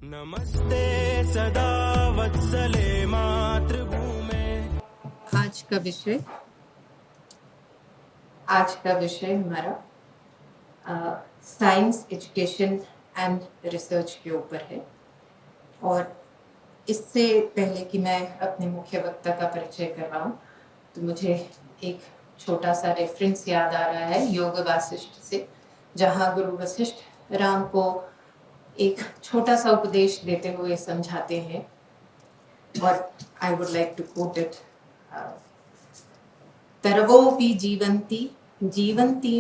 नमस्ते सदा वत्सले मातृभूमे। आज का विषय हमारा साइंस एजुकेशन एंड रिसर्च के ऊपर है। और इससे पहले कि मैं अपने मुख्य वक्ता का परिचय करवाऊं, तो मुझे एक छोटा सा रेफरेंस याद आ रहा है योग वासिष्ठ से, जहां गुरु वशिष्ठ राम को एक छोटा सा उपदेश देते हुए समझाते हैं। और I would like to quote it. तरवोपि जीवन्ति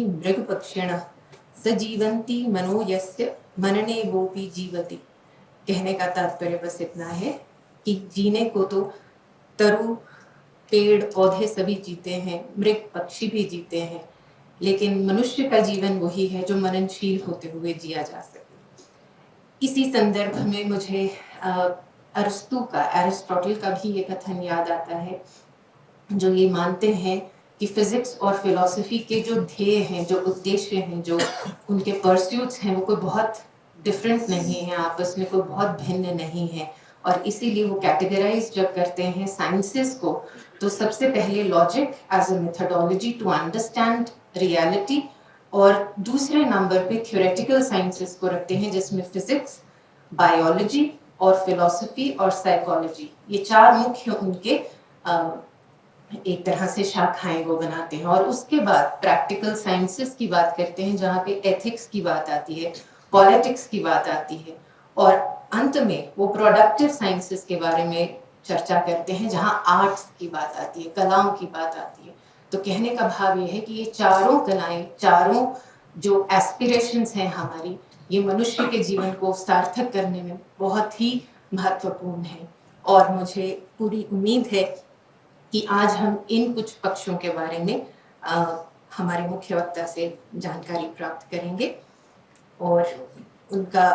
मृगपक्षिणः स जीवन्ति मनो यस्य मनने वोपि जीवति। कहने का तात्पर्य बस इतना है कि जीने को तो तरु, पेड़ पौधे सभी जीते हैं, मृग पक्षी भी जीते हैं, लेकिन मनुष्य का जीवन वही है जो मननशील होते हुए जिया जा सके। इसी संदर्भ में मुझे एरिस्टोटल का भी ये कथन याद आता है, जो ये मानते हैं कि फिजिक्स और फिलॉसफी के जो ध्येय हैं, जो उद्देश्य हैं, जो उनके परस्यूट्स हैं, वो कोई बहुत डिफरेंट नहीं है, आपस में कोई बहुत भिन्न नहीं है। और इसीलिए वो कैटेगराइज जब करते हैं साइंसेस को, तो सबसे पहले logic as a methodology to understand reality, और दूसरे नंबर पे थ्योरेटिकल साइंसेस को रखते हैं, जिसमें फिजिक्स, बायोलॉजी और फिलॉसफी और साइकोलॉजी, ये चार मुख्य उनके एक तरह से शाखाएं वो बनाते हैं। और उसके बाद प्रैक्टिकल साइंसेस की बात करते हैं, जहाँ पे एथिक्स की बात आती है, पॉलिटिक्स की बात आती है, और अंत में वो प्रोडक्टिव साइंसेस के बारे में चर्चा करते हैं, जहाँ आर्ट्स की बात आती है, कलाओं की बात आती है। तो कहने का भाव ये है कि ये चारों कलाएं, चारों जो एस्पिरेशंस हैं हमारी, ये मनुष्य के जीवन को सार्थक करने में बहुत ही महत्वपूर्ण है। और मुझे पूरी उम्मीद है कि आज हम इन कुछ पक्षों के बारे में हमारे मुख्य वक्ता से जानकारी प्राप्त करेंगे। और उनका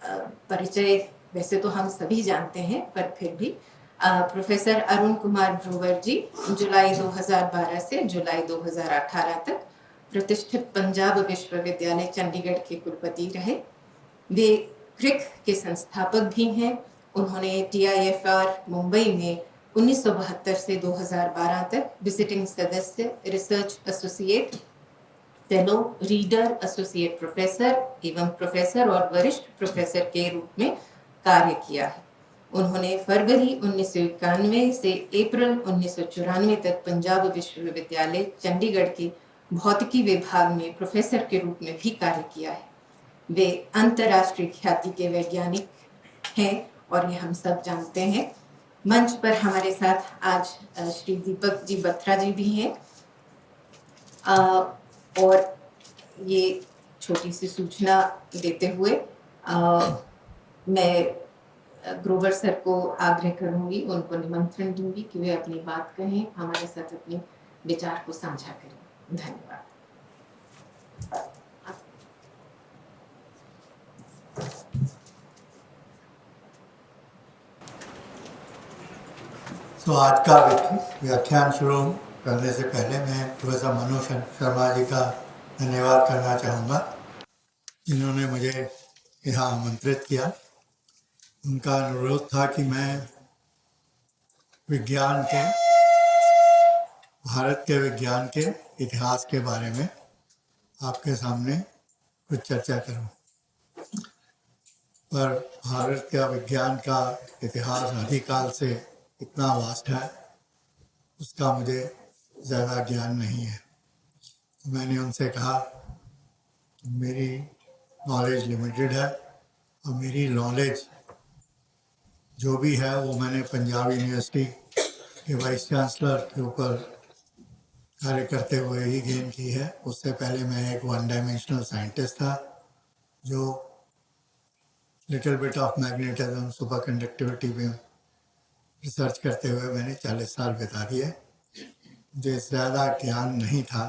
परिचय वैसे तो हम सभी जानते हैं, पर फिर भी प्रोफेसर अरुण कुमार ब्रोवर जी जुलाई 2012 से जुलाई 2018 तक प्रतिष्ठित पंजाब विश्वविद्यालय चंडीगढ़ के कुलपति रहे। वे क्रिक के संस्थापक भी हैं। उन्होंने TIFR मुंबई में 1972 से 2012 तक विजिटिंग सदस्य, research associate, fellow, reader, associate professor एवं प्रोफेसर और वरिष्ठ प्रोफेसर के रूप में कार्य किया है। उन्होंने फरवरी 1991 से अप्रैल 1994 तक पंजाब विश्वविद्यालय चंडीगढ़ के भौतिकी विभाग में प्रोफेसर के रूप में भी कार्य किया है। वे अंतर्राष्ट्रीय ख्याति के वैज्ञानिक हैं और ये हम सब जानते हैं। मंच पर हमारे साथ आज श्री दीपक जी बत्रा जी भी हैं। और ये छोटी सी सूचना देते हुए मैं ग्रोवर सर को आग्रह करूंगी, उनको निमंत्रण दूंगी कि वे अपनी बात कहें, हमारे साथ अपने विचार को साझा करें। धन्यवाद। तो आज का व्याख्यान शुरू करने से पहले मैं प्रोफेसर मनोज शर्मा जी का धन्यवाद करना चाहूँगा, जिन्होंने मुझे यहाँ आमंत्रित किया। उनका अनुरोध था कि मैं भारत के विज्ञान के इतिहास के बारे में आपके सामने कुछ चर्चा करूं। पर भारत का विज्ञान का इतिहास आदिकाल से इतना वास्ट है, उसका मुझे ज़्यादा ज्ञान नहीं है। मैंने उनसे कहा मेरी नॉलेज लिमिटेड है, और मेरी नॉलेज जो भी है वो मैंने पंजाब यूनिवर्सिटी के वाइस चांसलर के ऊपर कार्य करते हुए ही गेन की है। उससे पहले मैं एक वन डायमेंशनल साइंटिस्ट था, जो little bit of magnetism, super conductivity में रिसर्च करते हुए मैंने 40 साल बिता दिए। मुझे ज़्यादा ज्ञान नहीं था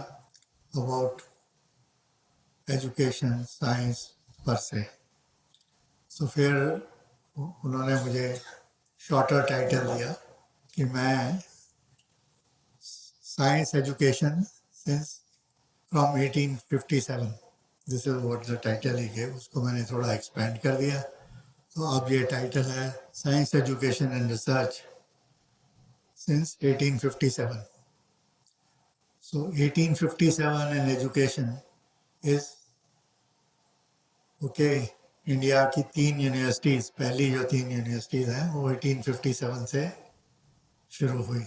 अबाउट एजुकेशन, साइंस पर से। तो फिर उन्होंने मुझे शॉर्टर टाइटल दिया कि मैं science education since from 1857, this is what the title he gave. उसको मैंने थोड़ा एक्सपेंड कर दिया तो अब ये टाइटल है science education and research since 1857. So 1857 in education is okay. India की 3 यूनिवर्सिटीज़, पहली जो 3 यूनिवर्सिटीज़ हैं वो 1857 से शुरू हुई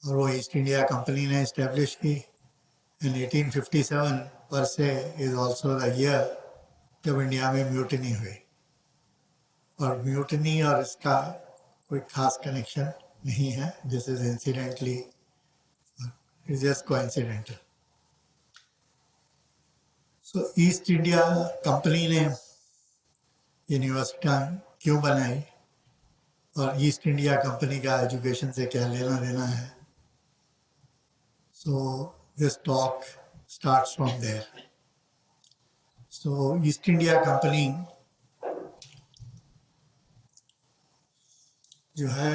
और वो ईस्ट इंडिया कंपनी ने इस्टेब्लिश की. इन 1857 पर से इज ऑल्सो द ईयर जब इंडिया में म्यूटनी हुई. और म्यूटनी और इसका कोई खास कनेक्शन नहीं है. This is incidentally, is just coincidental. So East India Company ने यूनिवर्सिटियाँ क्यों बनाई और ईस्ट इंडिया कंपनी का एजुकेशन से क्या लेना देना है. So this talk starts from there. So East India Company जो है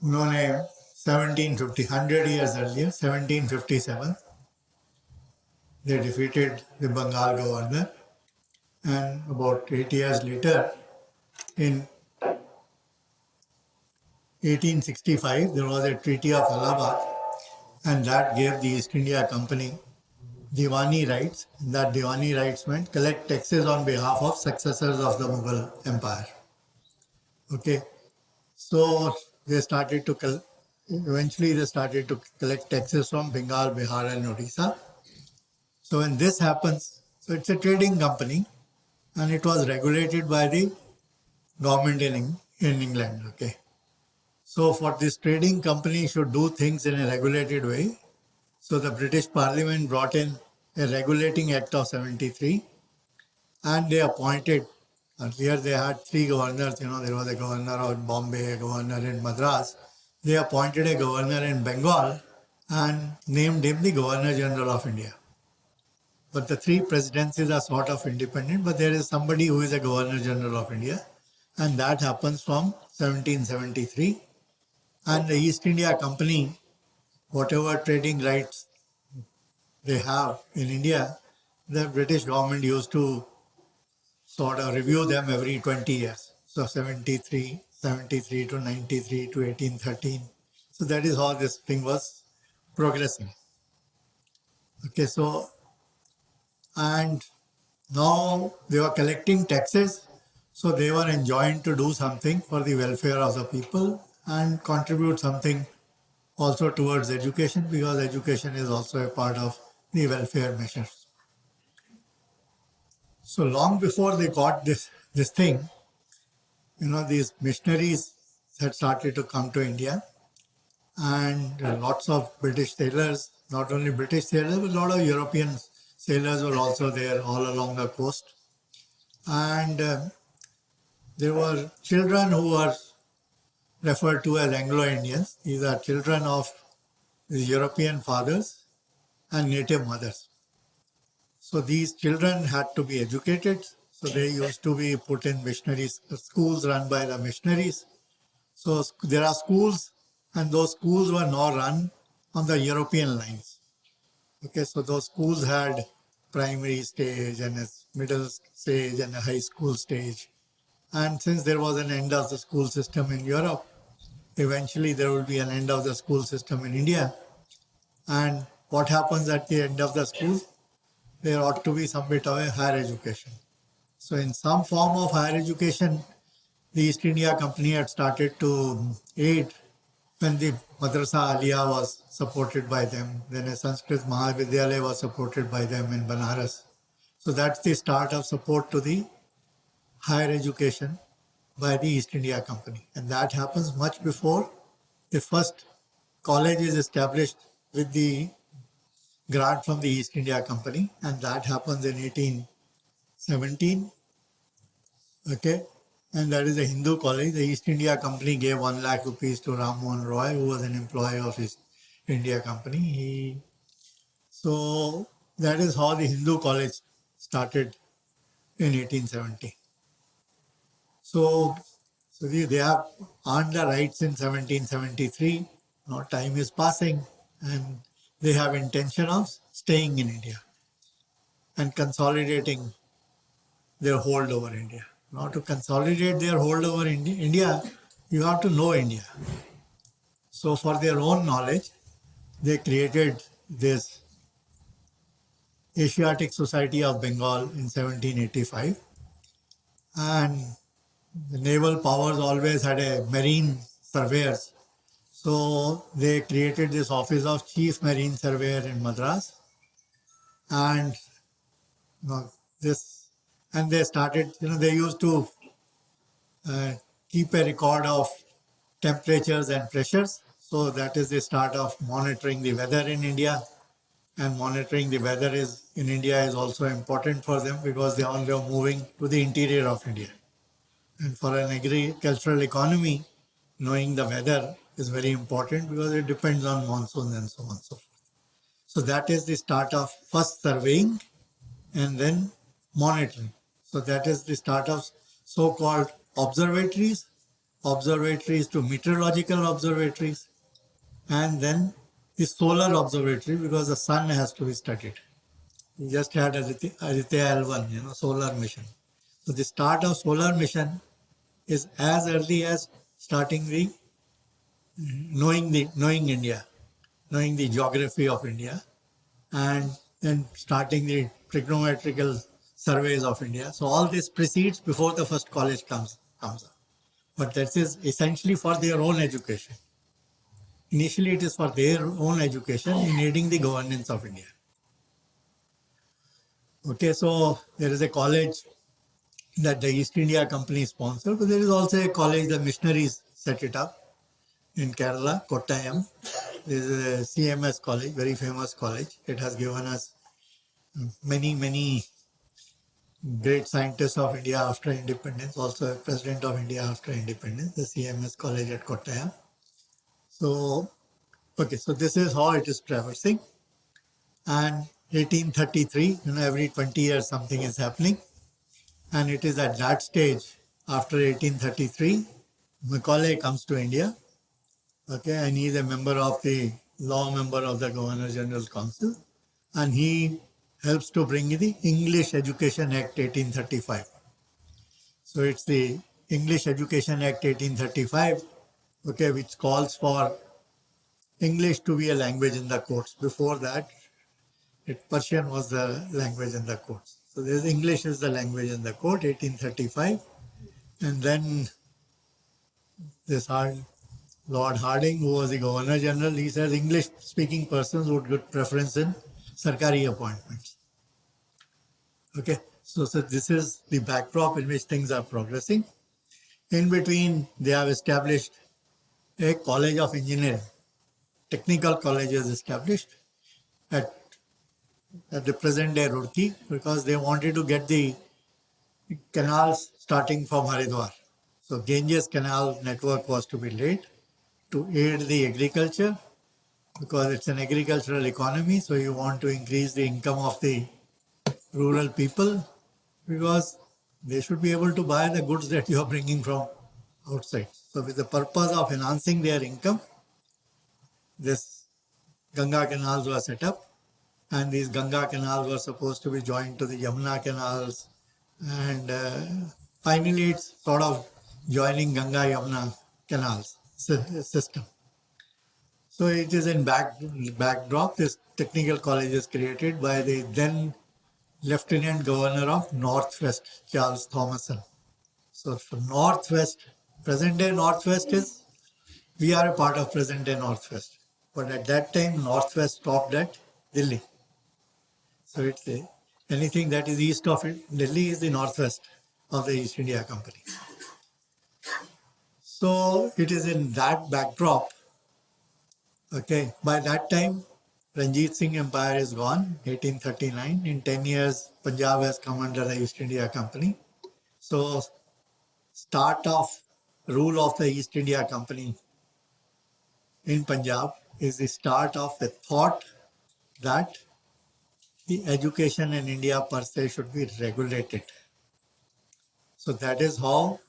उन्होंने 1750, 100 years earlier, 1757, they defeated the Bengal governor, and about 8 years later, in 1865, there was a Treaty of Allahabad, and that gave the East India Company Diwani rights. That Diwani rights meant collect taxes on behalf of successors of the Mughal Empire. Okay, so they started to eventually they started to collect taxes from Bengal, Bihar, and Odisha. So when this happens, so it's a trading company, and it was regulated by the government in England. Okay, so for this trading company should do things in a regulated way. So the British Parliament brought in a Regulating Act of 73, and they appointed. Earlier they had 3 governors. There was a governor of Bombay, a governor in Madras. They appointed a governor in Bengal and named him the Governor General of India. But the 3 presidencies are sort of independent, but there is somebody who is a Governor General of India, and that happens from 1773. And the East India Company, whatever trading rights they have in India, the British government used to sort of review them every 20 years. So 73 to 93 to 1813. So that is how this thing was progressing. Okay, so, and now they were collecting taxes, so they were enjoined to do something for the welfare of the people and contribute something also towards education, because education is also a part of the welfare measures. So long before they got this thing, these missionaries had started to come to India, and lots of British sailors, not only British sailors, but a lot of European sailors were also there all along the coast. And there were children who were referred to as Anglo-Indians. These are children of European fathers and native mothers. So these children had to be educated. So they used to be put in missionaries, schools run by the missionaries. So there are schools, and those schools were now run on the European lines. Okay, so those schools had primary stage and a middle stage and a high school stage. And since there was an end of the school system in Europe, eventually there will be an end of the school system in India. And what happens at the end of the school? There ought to be some bit of a higher education. So in some form of higher education, the East India Company had started to aid when the Madrasa Aliyah was supported by them. Then a Sanskrit Mahavidyalaya was supported by them in Banaras. So that's the start of support to the higher education by the East India Company. And that happens much before the first college is established with the grant from the East India Company, and that happens in 1817. Okay, and that is a Hindu college. The East India Company gave 1 lakh rupees to Ram Mohan Roy, who was an employee of East India Company. So that is how the Hindu college started in 1870. So they have earned the rights in 1773. Now time is passing, and they have intention of staying in India and consolidating their hold over India. Now, to consolidate their hold over India, you have to know India. So, for their own knowledge, they created this Asiatic Society of Bengal in 1785, and the naval powers always had a marine surveyors. So they created this office of Chief Marine Surveyor in Madras, and you know, this, and they started. They used to keep a record of temperatures and pressures. So that is the start of monitoring the weather in India. And monitoring the weather is in India is also important for them because they are moving to the interior of India. And for an agricultural economy, knowing the weather is very important because it depends on monsoons and so on and so forth. So that is the start of first surveying and then monitoring. So that is the start of so-called observatories to meteorological observatories, and then the solar observatory because the sun has to be studied. We just had Aditya L1, solar mission. So the start of solar mission is as early as starting the knowing India, knowing the geography of India, and then starting the trigonometrical surveys of India. So all this precedes before the first college comes up. But that is essentially for their own education. Initially, it is for their own education in aiding the governance of India. Okay, so there is a college that the East India Company sponsored, but there is also a college the missionaries set it up in Kerala, Kottayam. There is a CMS college, very famous college. It has given us many, many great scientists of India after independence, also a president of India after independence, the CMS college at Kottayam. So, okay, so this is how it is traversing. And 1833, every 20 years something is happening. And it is at that stage, after 1833, Macaulay comes to India. Okay, and he is a member of the Governor General Council, and he helps to bring the English Education Act 1835. So it's the English Education Act 1835, okay, which calls for English to be a language in the courts. Before that, Persian was the language in the courts. So there's English is the language in the court, 1835, and then this Lord Harding, who was the Governor General, he says English-speaking persons would get preference in Sarkari appointments. Okay, so this is the backdrop in which things are progressing. In between, they have established a College of Engineering. Technical college is established at the present-day Roorkee because they wanted to get the canals starting from Haridwar. So Ganges Canal network was to be laid to aid the agriculture because it's an agricultural economy. So you want to increase the income of the rural people because they should be able to buy the goods that you are bringing from outside. So with the purpose of enhancing their income, this Ganga canals were set up, and these Ganga canals were supposed to be joined to the Yamuna canals, and finally it's sort of joining Ganga Yamuna canals system. So it is in backdrop. This technical college is created by the then Lieutenant Governor of Northwest, Charles Thomason. So for Northwest, present day Northwest we are a part of present day Northwest. But at that time, Northwest stopped at Delhi. So it's anything that is east of it, Delhi is the Northwest of the East India Company. So it is in that backdrop. Okay, by that time, Ranjit Singh Empire is gone, 1839. In 10 years, Punjab has come under the East India Company. So start of rule of the East India Company in Punjab is the start of a thought that the education in India per se should be regulated. So that is how,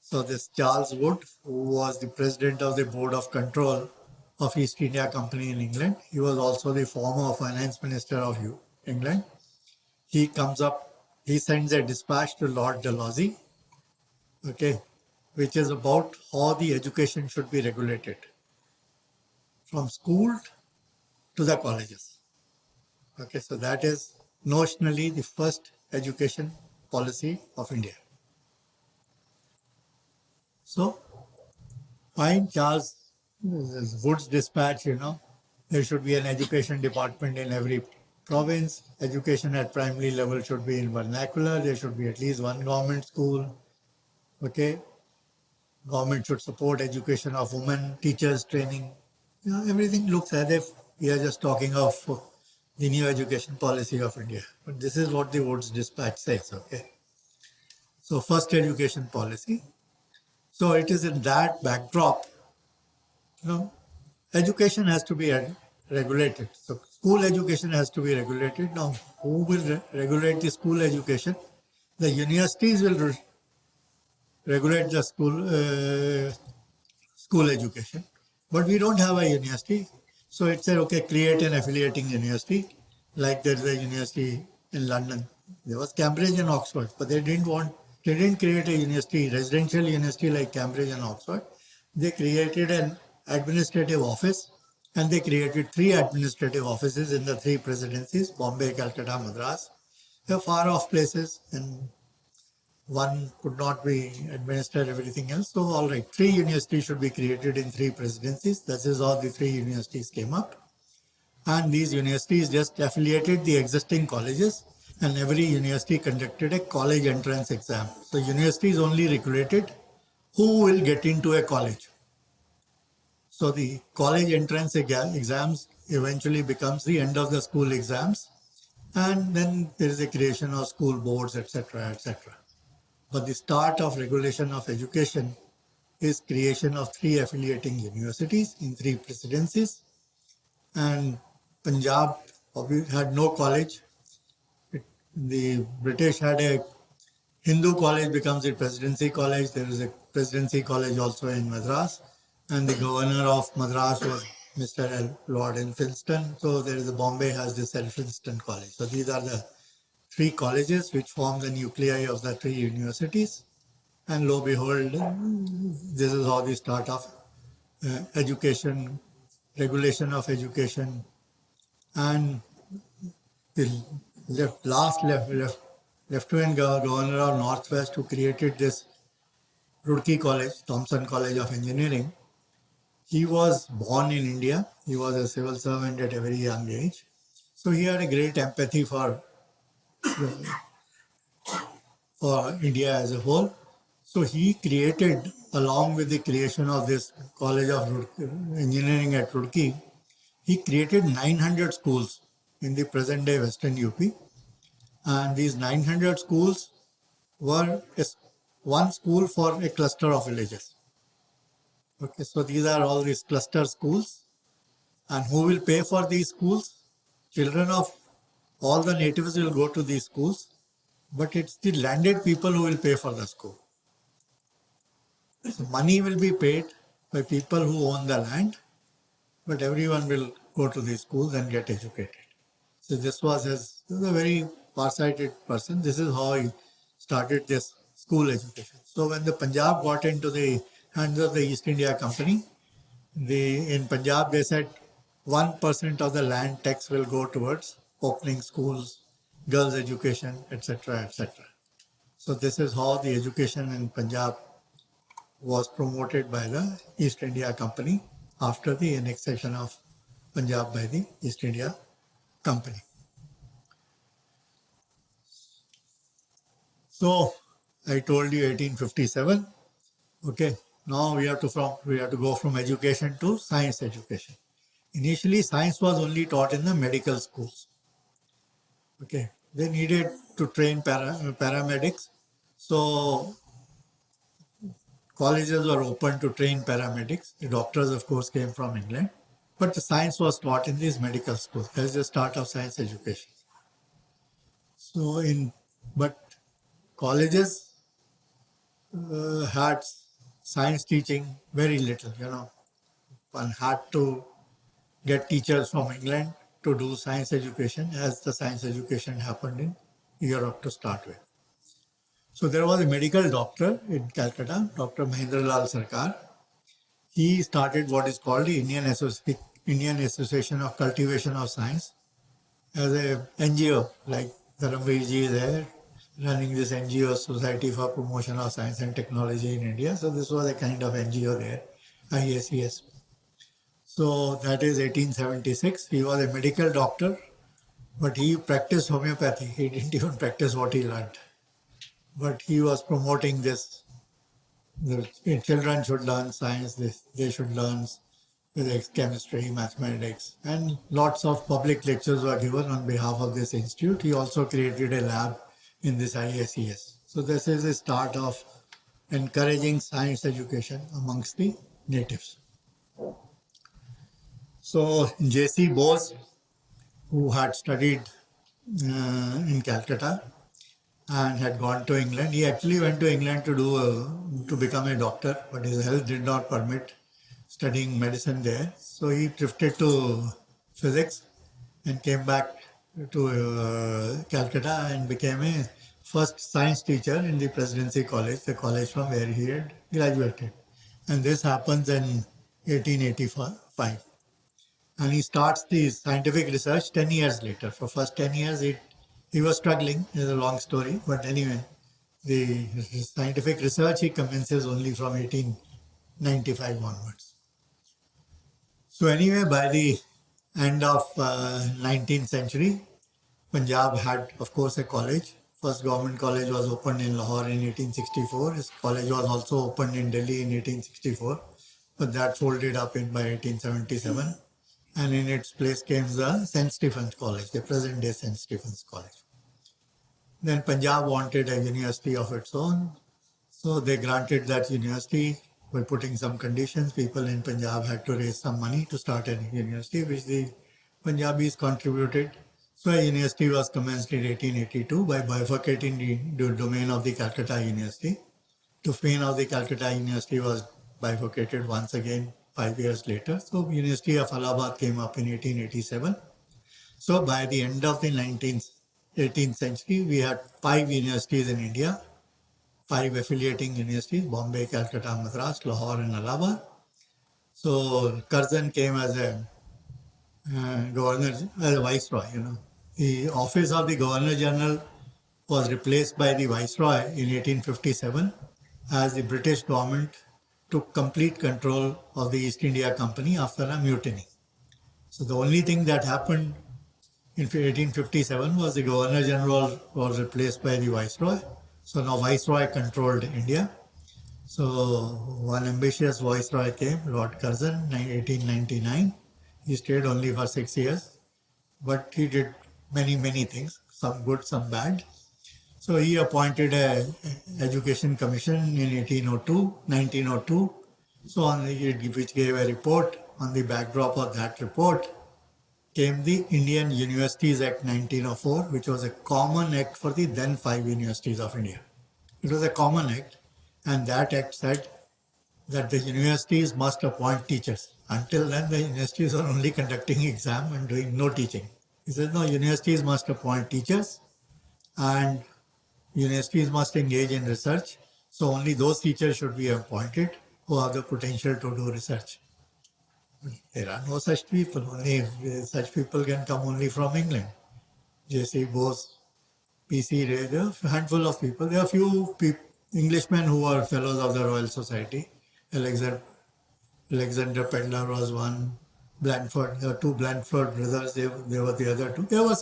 so this Charles Wood, who was the president of the Board of Control of East India Company in England, he was also the former finance minister of England. He comes up, he sends a dispatch to Lord Dalhousie, okay, which is about how the education should be regulated from school to the colleges. Okay, so that is notionally the first education policy of India. So, find Charles Wood's dispatch, there should be an education department in every province. Education at primary level should be in vernacular. There should be at least one government school. Okay, government should support education of women, teachers, training. Everything looks as if we are just talking of the new education policy of India. But this is what the Woods dispatch says. Okay, so first education policy. So it is in that backdrop, education has to be regulated. So school education has to be regulated. Now, who will regulate the school education? The universities will regulate the school education. But we don't have a university. So it said, okay, create an affiliating university. Like there's a university in London. There was Cambridge and Oxford, but they didn't create a university, residential university like Cambridge and Oxford. They created an administrative office, and they created 3 administrative offices in the 3 presidencies, Bombay, Calcutta, Madras. They're far off places, and one could not be administered everything else. So, all right, 3 universities should be created in 3 presidencies. That is how the 3 universities came up. And these universities just affiliated the existing colleges, and every university conducted a college entrance exam. So, universities only regulated who will get into a college. So, the college entrance exams eventually becomes the end of the school exams, and then there is a creation of school boards, etc., etc. But the start of regulation of education is creation of 3 affiliating universities in 3 presidencies. And Punjab had no college. The British had a Hindu college becomes a presidency college. There is a presidency college also in Madras. And the governor of Madras was Mr. Lord Elphinstone. So there is a Bombay has this Elphinstone college. So these are the 3 colleges which form the nuclei of the 3 universities. And lo and behold, this is how the start of education, regulation of education, and the Lieutenant Governor of Northwest who created this Roorkee College, Thompson College of Engineering. He was born in India. He was a civil servant at a very young age. So he had a great empathy for India as a whole. So he created, along with the creation of this College of Engineering at Roorkee, he created 900 schools in the present day Western UP. And these 900 schools were one school for a cluster of villages. Okay, so these are all these cluster schools. And who will pay for these schools? Children of all the natives will go to these schools, but it's the landed people who will pay for the school. So money will be paid by people who own the land, but everyone will go to these schools and get educated. So this was a very far-sighted person. This is how he started this school education. So when the Punjab got into the hands of the East India Company, in Punjab they said 1% of the land tax will go towards opening schools, girls' education, etc., etc. So this is how the education in Punjab was promoted by the East India Company after the annexation of Punjab by the East India Company. So I told you 1857. Okay, now we have to go from education to science education. Initially, science was only taught in the medical schools. Okay, they needed to train paramedics, so colleges were open to train paramedics. The doctors, of course, came from England, but the science was taught in these medical schools. That is the start of science education. So, but colleges had science teaching very little. One had to get teachers from England to do science education, as the science education happened in year up to start with. So there was a medical doctor in Calcutta, Dr. Mahendra Lal Sarkar. He started what is called the Indian Association of Cultivation of Science as a NGO, like Dharamveer ji is there, running this NGO, Society for Promotion of Science and Technology in India. So this was a kind of NGO there, IACS. So that is 1876. He was a medical doctor, but he practiced homeopathy. He didn't even practice what he learned. But he was promoting this. The children should learn science, they should learn physics, chemistry, mathematics, and lots of public lectures were given on behalf of this institute. He also created a lab in this IACS. So this is the start of encouraging science education amongst the natives. So J.C. Bose, who had studied in Calcutta and had gone to England, he actually went to England to become a doctor, but his health did not permit studying medicine there. So he drifted to physics and came back to Calcutta and became a first science teacher in the Presidency College, the college from where he had graduated. And this happens in 1885. And he starts the scientific research 10 years later. For first 10 years, he was struggling. It's a long story. But anyway, the scientific research he commences only from 1895 onwards. So anyway, by the end of 19th century, Punjab had, of course, a college. First government college was opened in Lahore in 1864. His college was also opened in Delhi in 1864, but that folded up by 1877. And in its place came the St. Stephen's College, the present day St. Stephen's College. Then Punjab wanted a university of its own, so they granted that university by putting some conditions. People in Punjab had to raise some money to start a university, which the Punjabis contributed. So a university was commenced in 1882 by bifurcating the domain of the Calcutta University. Domain of the Calcutta University was bifurcated once again 5 years later. So University of Allahabad came up in 1887. So by the end of the 18th century, we had 5 universities in India, 5 affiliating universities, Bombay, Calcutta, Madras, Lahore and Allahabad. So Curzon came as a governor, as a viceroy. The office of the Governor General was replaced by the viceroy in 1857 as the British government took complete control of the East India Company after a mutiny. So the only thing that happened in 1857 was the Governor General was replaced by the Viceroy. So now Viceroy controlled India. So one ambitious Viceroy came, Lord Curzon, in 1899. He stayed only for 6 years, but he did many things, some good, some bad. So he appointed an education commission in 1902, so which gave a report. On the backdrop of that report came the Indian Universities Act 1904, which was a common act for the then 5 universities of India. It was a common act, and that act said that the universities must appoint teachers. Until then, the universities were only conducting exam and doing no teaching. He said, no, universities must appoint teachers and universities must engage in research. So only those teachers should be appointed who have the potential to do research. There are no such people. Only such people can come only from England. J.C. Bose, P.C. Ray, there are a handful of people. There are a few Englishmen who are fellows of the Royal Society. Alexander Pedler was one. Blandford, there were 2 Blandford brothers. They were the other 2. There were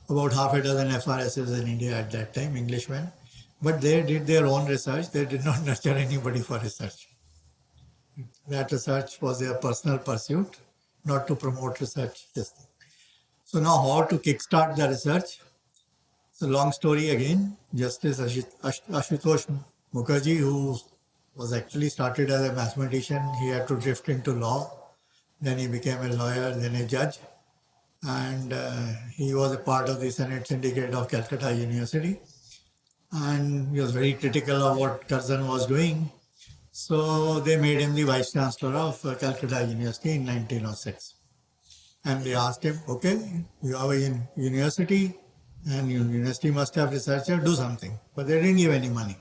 about half a dozen FRSs in India at that time, Englishmen. But they did their own research. They did not nurture anybody for research. That research was their personal pursuit, not to promote research. So now how to kickstart the research? It's a long story again. Justice Ashutosh Mukherjee, who was actually started as a mathematician, he had to drift into law. Then he became a lawyer, then a judge. And he was a part of the Senate Syndicate of Calcutta University. And he was very critical of what Curzon was doing. So they made him the Vice Chancellor of Calcutta University in 1906. And they asked him, okay, you have a university, and university must have researcher, do something. But they didn't give any money.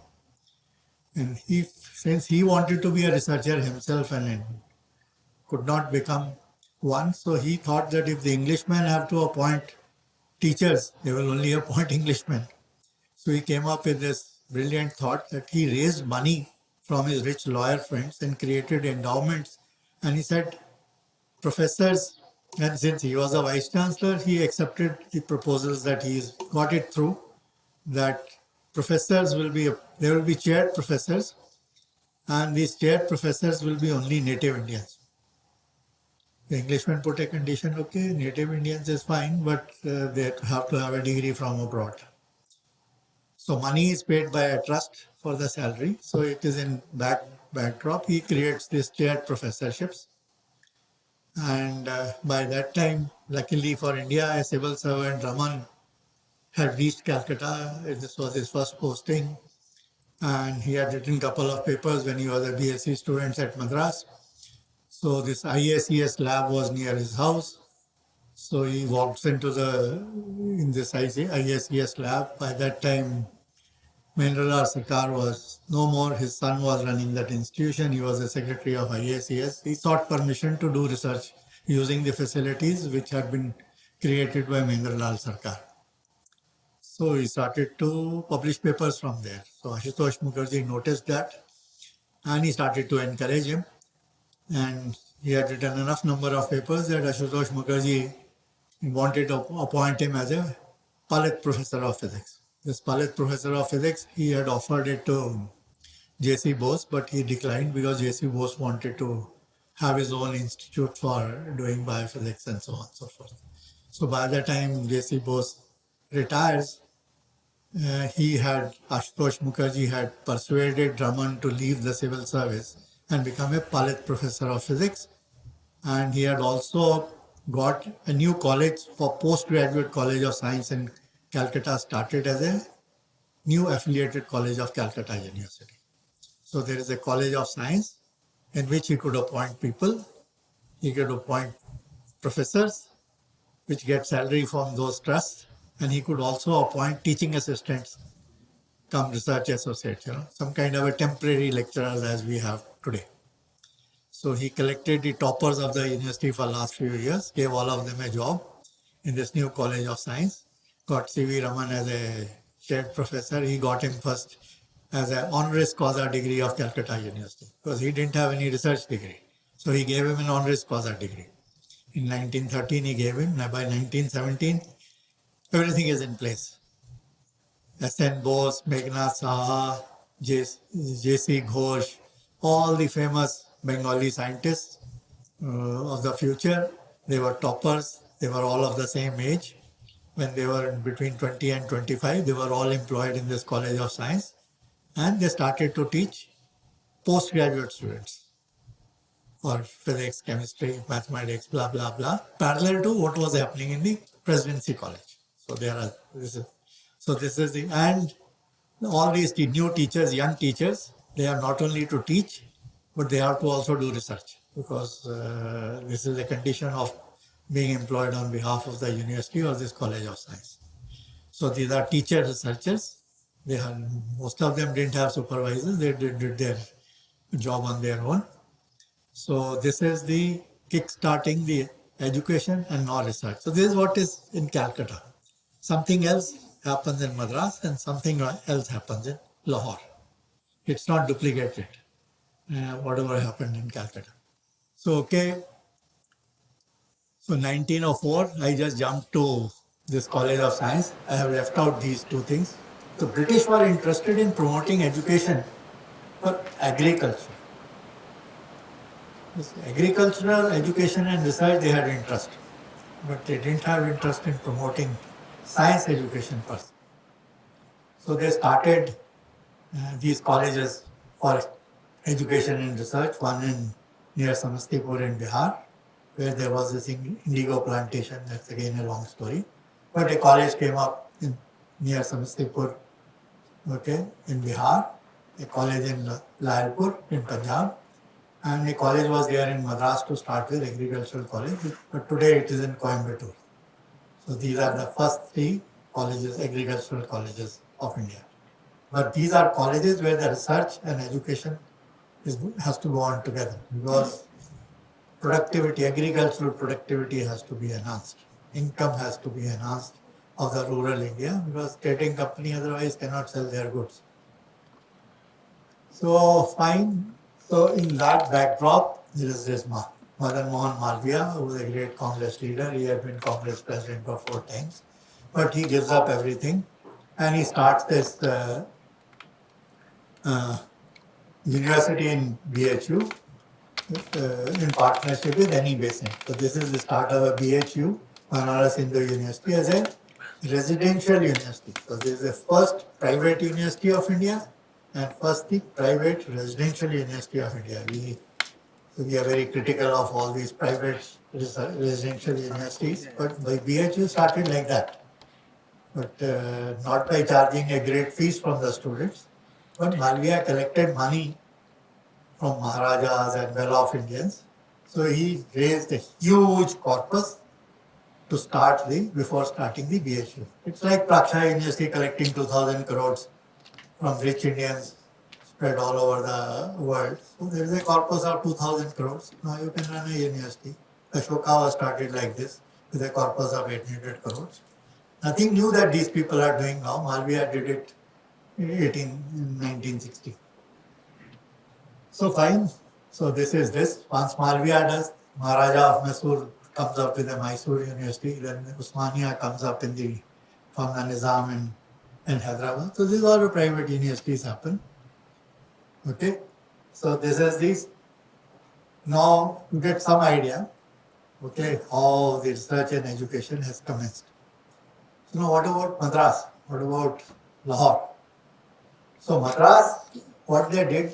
And since he wanted to be a researcher himself and could not become one, so he thought that if the Englishmen have to appoint teachers, they will only appoint Englishmen. So he came up with this brilliant thought that he raised money from his rich lawyer friends and created endowments. And he said, professors, and since he was a vice chancellor, he accepted the proposals that he's got it through, that professors will be, there will be chaired professors, and these chaired professors will be only native Indians. The Englishmen put a condition, okay, native Indians is fine, but they have to have a degree from abroad. So money is paid by a trust for the salary. So it is in backdrop. He creates these chaired professorships. And by that time, luckily for India, a civil servant, Raman, had reached Calcutta. This was his first posting. And he had written a couple of papers when he was a BSc student at Madras. So this IACS lab was near his house. So he walks into in this IACS lab. By that time, Mahendralal Sarkar was no more. His son was running that institution. He was the secretary of IACS. He sought permission to do research using the facilities which had been created by Mahendralal Sarkar. So he started to publish papers from there. So Ashutosh Mukherjee noticed that and he started to encourage him. And he had written enough number of papers that Ashutosh Mukherjee wanted to appoint him as a Palit Professor of Physics. This Palit Professor of Physics, he had offered it to J.C. Bose, but he declined because J.C. Bose wanted to have his own institute for doing biophysics and so on and so forth. So by the time J.C. Bose retires, Ashutosh Mukherjee had persuaded Raman to leave the civil service and become a Palit Professor of Physics. And he had also got a new college for postgraduate College of Science in Calcutta, started as a new affiliated college of Calcutta University. So there is a College of Science in which he could appoint people, he could appoint professors, which get salary from those trusts, and he could also appoint teaching assistants, come research associates, some kind of a temporary lecturers as we have today. So he collected the toppers of the university for the last few years, gave all of them a job in this new College of Science, got C.V. Raman as a chaired professor. He got him first as an honoris causa degree of Calcutta University because he didn't have any research degree. So he gave him an honoris causa degree. In 1913 he gave him. Now by 1917 everything is in place. S.N. Bose, Meghnad Saha, J.C. Ghosh, all the famous Bengali scientists of the future, they were toppers. They were all of the same age. When they were between 20 and 25, they were all employed in this College of Science. And they started to teach postgraduate students for physics, chemistry, mathematics, blah, blah, blah, parallel to what was happening in the Presidency College. So and all these new teachers, young teachers, they are not only to teach, but they have to also do research because this is a condition of being employed on behalf of the university or this College of Science. So these are teacher researchers. Most of them didn't have supervisors. They did their job on their own. So this is the kick-starting the education and now research. So this is what is in Calcutta. Something else happens in Madras and something else happens in Lahore. It's not duplicated, whatever happened in Calcutta. So, So 1904, I just jumped to this College of Science. I have left out these two things. The British were interested in promoting education for agriculture. This agricultural education and research, they had interest. But they didn't have interest in promoting science education first. So they started these colleges for education and research, one near Samastipur in Bihar, where there was this indigo plantation. That's again a long story. But a college came up near Samastipur, in Bihar, a college in Lalpur in Punjab, and a college was there in Madras to start with, agricultural college, but today it is in Coimbatore. So these are the first three colleges, agricultural colleges of India. But these are colleges where the research and education has to go on together, because productivity, agricultural productivity has to be enhanced. Income has to be enhanced of the rural India, because trading company otherwise cannot sell their goods. So fine. So in that backdrop, there is this Madan Mohan Malviya, who was a great Congress leader. He had been Congress president for 4 times, but he gives up everything and he starts this university in BHU in partnership with NE Basin. So this is the start of a BHU, Banaras Hindu University, as a residential university. So this is the first private university of India and first the private residential university of India. We are very critical of all these private residential universities, but by BHU started like that. But not by charging a great fees from the students, but Malviya collected money from Maharajas and well-off Indians. So he raised a huge corpus to start before starting the BHU. It's like Praksha University collecting 2,000 crores from rich Indians spread all over the world. So there is a corpus of 2,000 crores. Now you can run a university. Ashoka was started like this with a corpus of 800 crores. Nothing new that these people are doing now. Malviya did it in 1960. So fine. So this is this. Once Malviya does, Maharaja of Mysore comes up with a Mysore University. Then Usmania comes up from the Nizam in Hyderabad. So these are the private universities happen. Okay. So this is this. Now you get some idea, okay, how the research and education has commenced. So now what about Madras? What about Lahore? So Madras, what they did,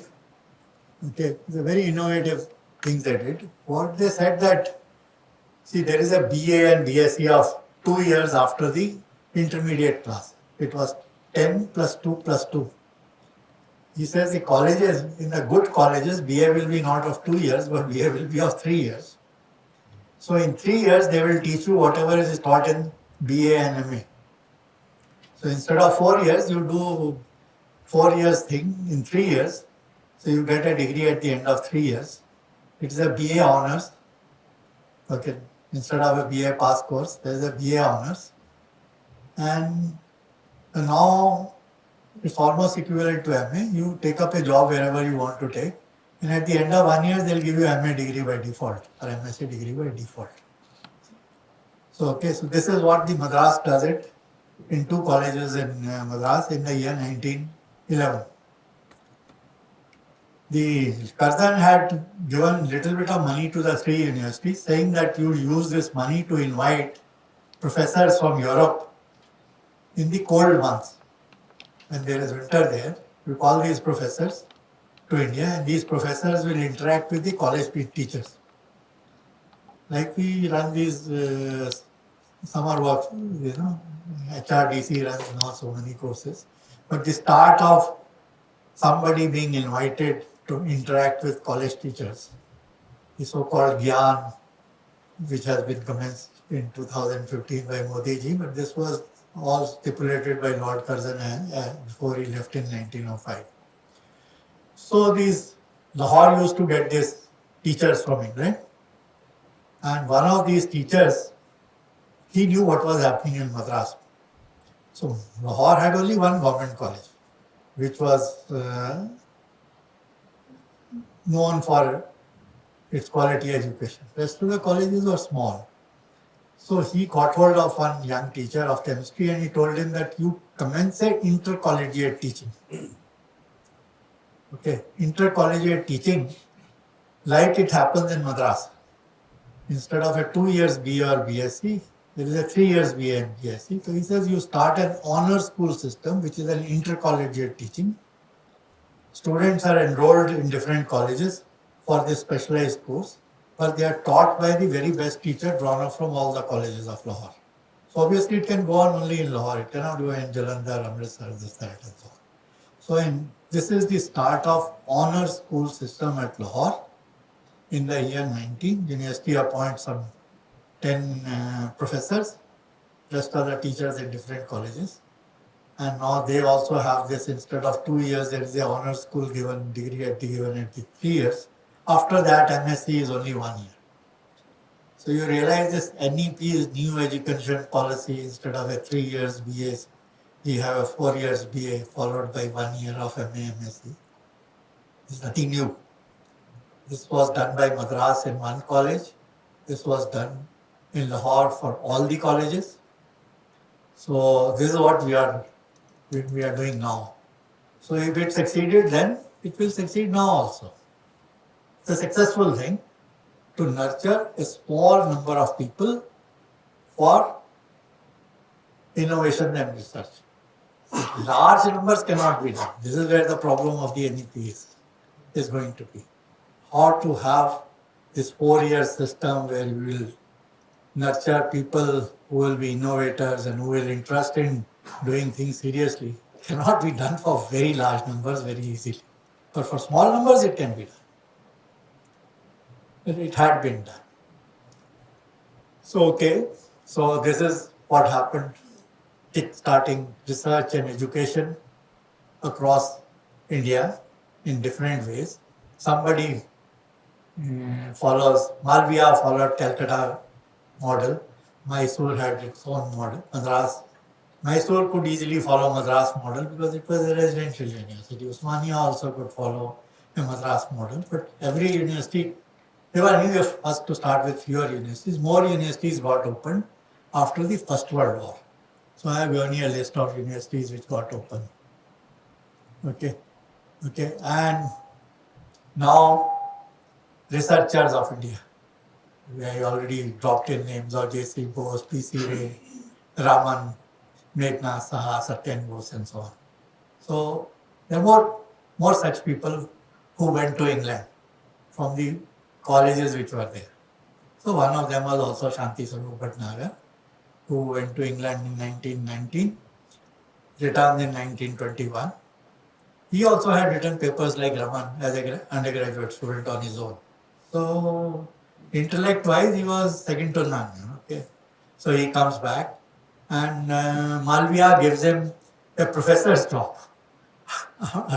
okay, it's a very innovative thing they did. What they said that, see, there is a BA and BSc of 2 years after the intermediate class. It was 10 plus 2 plus 2. He says the colleges, in the good colleges, BA will be not of 2 years, but BA will be of 3 years. So in 3 years, they will teach you whatever is taught in BA and MA. So instead of 4 years, you do 4 years thing in 3 years. So you get a degree at the end of 3 years. It is a BA honors. Okay, instead of a BA pass course, there is a BA honors. And now it's almost equivalent to MA. You take up a job wherever you want to take. And at the end of 1 year, they'll give you MA degree by default or MSc degree by default. So, okay, so this is what the Madras does it in 2 colleges in Madras in the year 1911. The Curzon had given little bit of money to the 3 universities, saying that you use this money to invite professors from Europe in the cold months. When there is winter there, you call these professors to India, and these professors will interact with the college teachers. Like we run these summer works, HRDC runs now so many courses. But the start of somebody being invited to interact with college teachers, the so-called Gyan, which has been commenced in 2015 by Modi ji, but this was all stipulated by Lord Curzon before he left in 1905. So these Lahore used to get these teachers from England, and one of these teachers, he knew what was happening in Madras. So Lahore had only one government college, which was known for its quality education. Rest of the colleges were small. So he caught hold of one young teacher of chemistry and he told him that you commence a intercollegiate teaching. Okay, intercollegiate teaching, like it happens in Madras. Instead of a 2 years BA or BSc, there is a 3 years BA and BSc. So he says you start an honor school system, which is an intercollegiate teaching. Students are enrolled in different colleges for this specialized course, but they are taught by the very best teacher drawn up from all the colleges of Lahore. So obviously it can go on only in Lahore. It cannot go in Jalandhar, Amritsar, this, that, and so on. So this is the start of honor school system at Lahore. In the year 19, university appoints some 10 professors, rest of the teachers in different colleges. And now they also have this, instead of 2 years, there is the honor school given degree given at the 3 years. After that, MSc is only 1 year. So you realize this NEP is new education policy. Instead of a 3 years BA, you have a 4 years BA followed by 1 year of MA, MSc. It's nothing new. This was done by Madras in one college. This was done in Lahore for all the colleges. So this is what we are doing now. So if it succeeded then, it will succeed now also. It's a successful thing to nurture a small number of people for innovation and research. Large numbers cannot be done. This is where the problem of the NEP is going to be. How to have this 4-year system where we will nurture people who will be innovators and who will interest in doing things seriously cannot be done for very large numbers very easily. But for small numbers it can be done. It had been done. So so this is what happened, starting research and education across India in different ways. Somebody follows, Malviya followed Calcutta model, Mysore had its own model, Madras. Mysore could easily follow Madras model because it was a residential university. Osmania also could follow a Madras model, but every university, they were anyway first to start with fewer universities. More universities got opened after the First World War. So I have given you a list of universities which got open. Okay, and now researchers of India. I already dropped in names of J.C. Bose, P.C. Ray, Raman, Meghna Saha, Satyen Bose, and so on. So there were more such people who went to England from the colleges which were there. So one of them was also Shanti Swarup Bhatnagar, who went to England in 1919, returned in 1921. He also had written papers like Raman as an undergraduate student on his own. So intellect-wise, he was second to none. Okay, so he comes back, and Malviya gives him a professor's job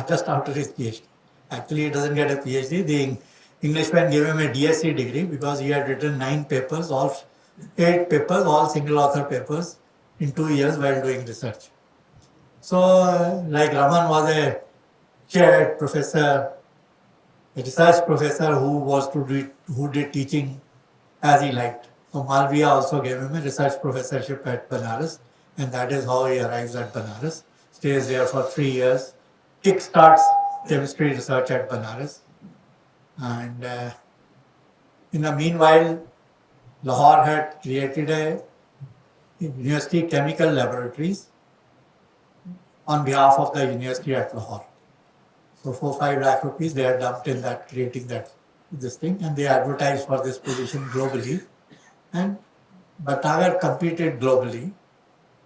just after his PhD. Actually, he doesn't get a PhD. The Englishman gave him a DSc degree because he had written 9 papers, 8 papers, all single-author papers in 2 years while doing research. So, like Raman was a chair professor, a research professor who did teaching as he liked. So Malviya also gave him a research professorship at Banaras, and that is how he arrives at Banaras. Stays there for 3 years, kick-starts chemistry research at Banaras, and in the meanwhile, Lahore had created a university chemical laboratories on behalf of the university at Lahore. So 4-5 lakh rupees they had dumped in that, creating this thing, and they advertised for this position globally. And Bhatnagar competed globally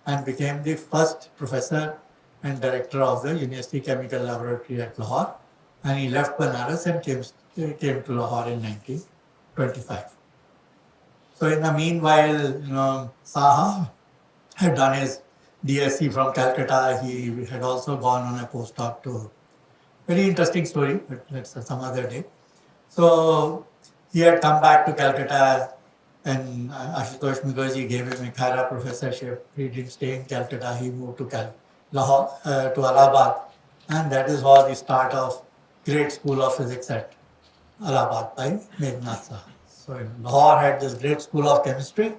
and became the first professor and director of the University Chemical Laboratory at Lahore. And he left Banaras and came to Lahore in 1925. So in the meanwhile, Saha had done his DSc from Calcutta. He had also gone on a postdoc to, very interesting story, but that's some other day. So he had come back to Calcutta, and Ashutosh Mukherjee gave him a Khaira professorship. He didn't stay in Calcutta. He moved to Lahore, to Allahabad, and that is how the start of Great School of Physics at Allahabad by Meghna Saha. So Lahore had this great school of chemistry,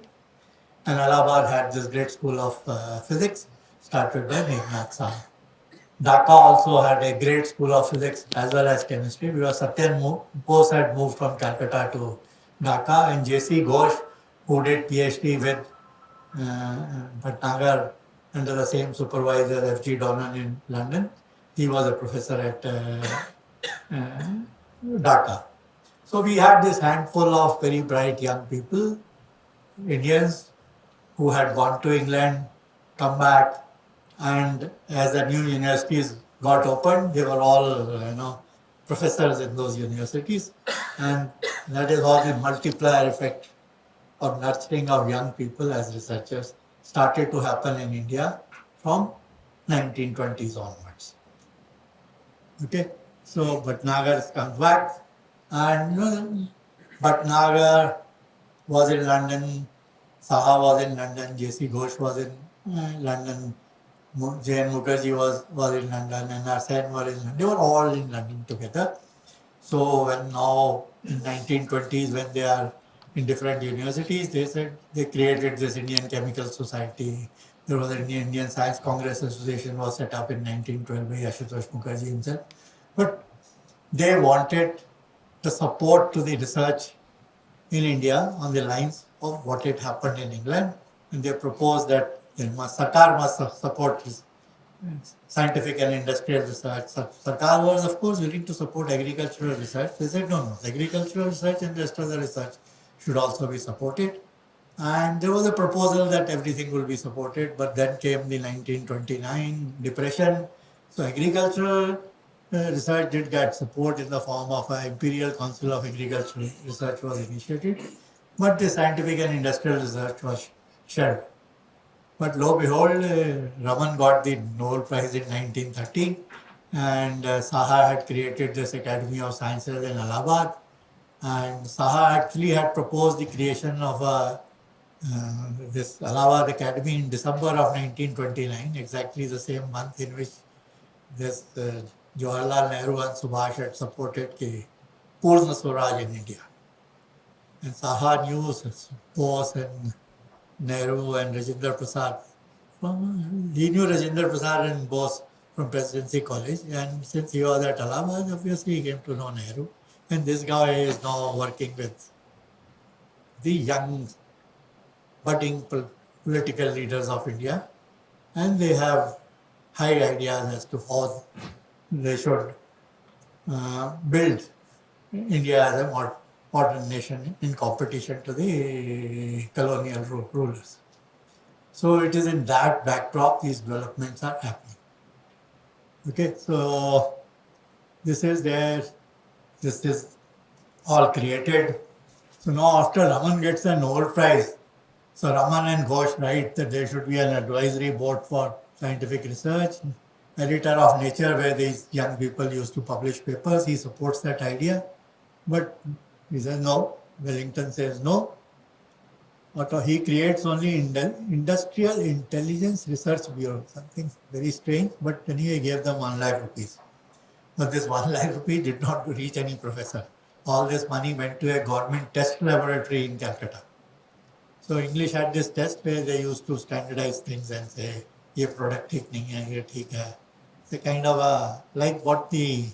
and Allahabad had this great school of physics, started by Meghna Saha. Dhaka also had a great school of physics as well as chemistry, because Satyen Bose had moved from Calcutta to Dhaka, and J.C. Ghosh, who did PhD with Bhatnagar under the same supervisor, F.G. Donnan in London, he was a professor at Dhaka. So we had this handful of very bright young people, Indians, who had gone to England, come back, and as the new universities got opened, they were all, professors in those universities, and that is how the multiplier effect of nurturing of young people as researchers started to happen in India from 1920s onwards. Okay, so Bhatnagar comes back, and Bhatnagar was in London, Saha was in London, J.C. Ghosh was in London, J.N. Mukherjee was in London, and Sen were in London. They were all in London together. So when now in 1920s, when they are in different universities, they said they created this Indian Chemical Society. There was an Indian Science Congress Association was set up in 1912 by Ashutosh Mukherjee himself. But they wanted the support to the research in India on the lines of what had happened in England, and they proposed that Sarkar must support this scientific and industrial research. Sarkar was, of course, willing to support agricultural research. They said, no, agricultural research and the rest of the research should also be supported. And there was a proposal that everything will be supported, but then came the 1929 depression. So agricultural research did get support in the form of an Imperial Council of Agricultural Research was initiated, but the scientific and industrial research was shelved. But lo and behold, Raman got the Nobel Prize in 1930, and Saha had created this Academy of Sciences in Allahabad, and Saha actually had proposed the creation of this Allahabad Academy in December of 1929, exactly the same month in which this Jawaharlal Nehru and Subhash had supported the Purna Swaraj in India. And Saha knew Bose and Nehru and Rajendra Prasad. He knew Rajendra Prasad and Bose from Presidency College, and since he was at Allahabad, obviously he came to know Nehru. And this guy is now working with the young, budding political leaders of India, and they have high ideas as to how they should build India as a modern nation in competition to the colonial rulers. So it is in that backdrop these developments are happening. Okay, so this is all created. So now after Raman gets a Nobel Prize, so Raman and Ghosh write that there should be an advisory board for scientific research, editor of Nature, where these young people used to publish papers. He supports that idea, but he says no. Wellington says no. He creates only Industrial Intelligence Research Bureau, something very strange, but anyway, he gave them 1 lakh rupees. But this 1 lakh rupees did not reach any professor. All this money went to a government test laboratory in Calcutta. So English had this test where they used to standardize things and say, ये product ठीक नहीं है, ये ठीक है. It's a kind of like what the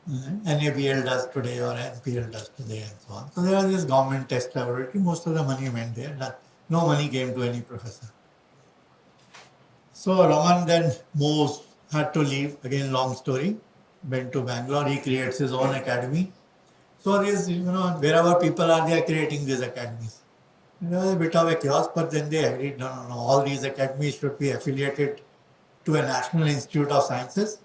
NABL does today or NPL does today and so on. So there was this government test laboratory. Most of the money went there. No money came to any professor. So Raman then had to leave. Again, long story. Went to Bangalore. He creates his own academy. So wherever people are, they are creating these academies. It was a bit of a chaos, but then they agreed, no, all these academies should be affiliated to a National Institute of Sciences,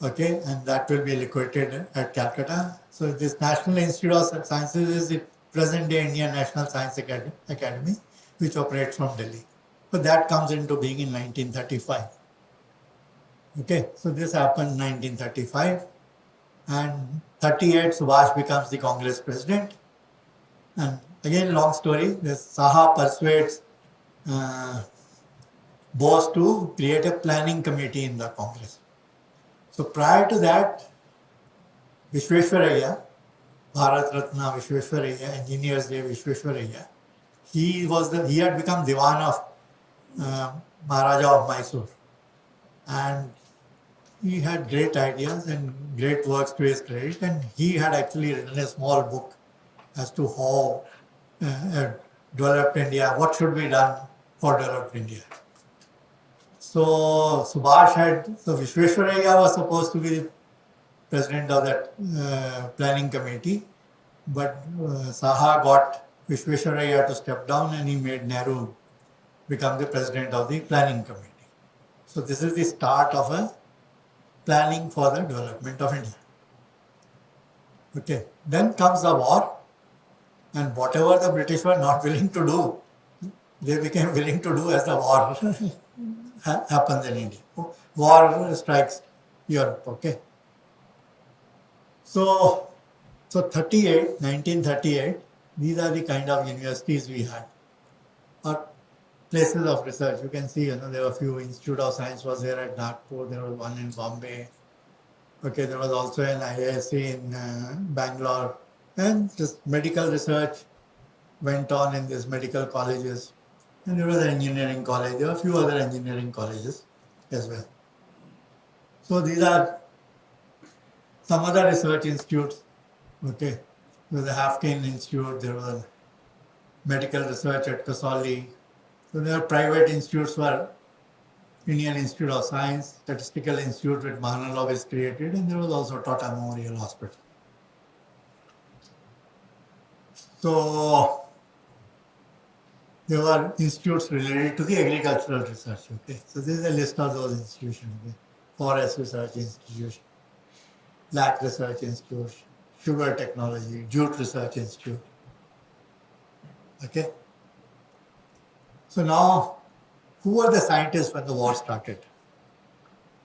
okay, and that will be located at Calcutta. So this National Institute of Sciences is the present-day Indian National Science Academy, which operates from Delhi. So that comes into being in 1935. Okay, so this happened in 1935, and 38 Subhash becomes the Congress president, and again, long story. This Saha persuades Bose to create a planning committee in the Congress. So prior to that, Vishweshwaraya, Bharat Ratna Vishweshwaraya, Engineers Day Vishweshwaraya, he had become Diwan of Maharaja of Mysore, and he had great ideas and great works to his credit, and he had actually written a small book as to how developed India, what should be done for developed India. So Vishweshwaraya was supposed to be president of that planning committee, but Saha got Vishweshwaraya to step down, and he made Nehru become the president of the planning committee. So this is the start of a planning for the development of India. Okay, then comes the war, and whatever the British were not willing to do, they became willing to do as the war happens in India. War strikes Europe, okay? So 1938, these are the kind of universities we had, or places of research. You can see, there were a few. Institute of Science was there at Nagpur, there was one in Bombay. Okay, there was also an IISc in Bangalore, and just medical research went on in these medical colleges. And there was an engineering college, there were a few other engineering colleges as well. So these are some other research institutes. Okay, there was a Hafkin Institute, there was medical research at Kasauli. So there are private institutes for Indian Institute of Science, Statistical Institute with Mahalalov is created, and there was also Tata Memorial Hospital. So there were institutes related to the agricultural research. Okay, so this is a list of those institutions. Okay? Forest Research Institute, Lac Research Institute, Sugar Technology, Jute Research Institute. Okay. So now, who were the scientists when the war started?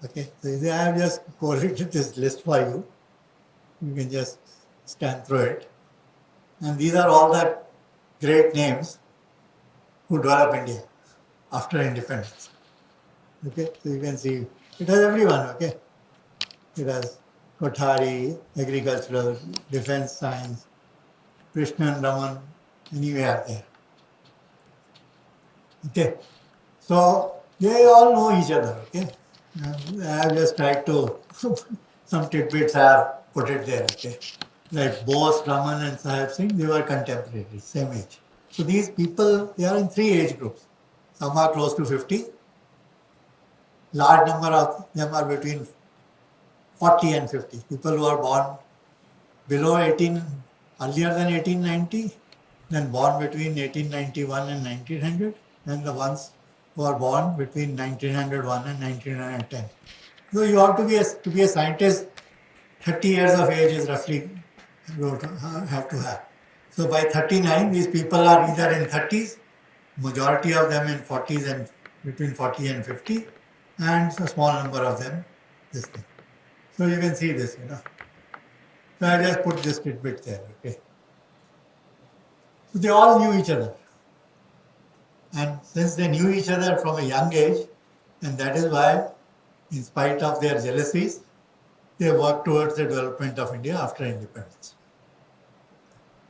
Okay, so I have just corrected this list for you. You can just scan through it. And these are all the great names who developed India after independence. Okay, so you can see it has everyone. Okay, it has Kothari, agricultural, defense science, Krishnan, Raman, anyway are there. Okay, so they all know each other. Okay, I have just tried to some tidbits I have put it there. Okay, like Bose, Raman, and Sahib Singh, they were contemporaries, same age. So these people, they are in 3 age groups. Some are close to 50. Large number of them are between 40 and 50. People who are born below 18, earlier than 1890, then born between 1891 and 1900, and the ones who are born between 1901 and 1910. So you have to be a scientist, 30 years of age is roughly you have to have. So by 39, these people are either in 30s, majority of them in 40s and between 40 and 50, and a small number of them this thing. So you can see this, So I just put this tidbit there, okay. So they all knew each other. And since they knew each other from a young age, and that is why, in spite of their jealousies, they worked towards the development of India after independence.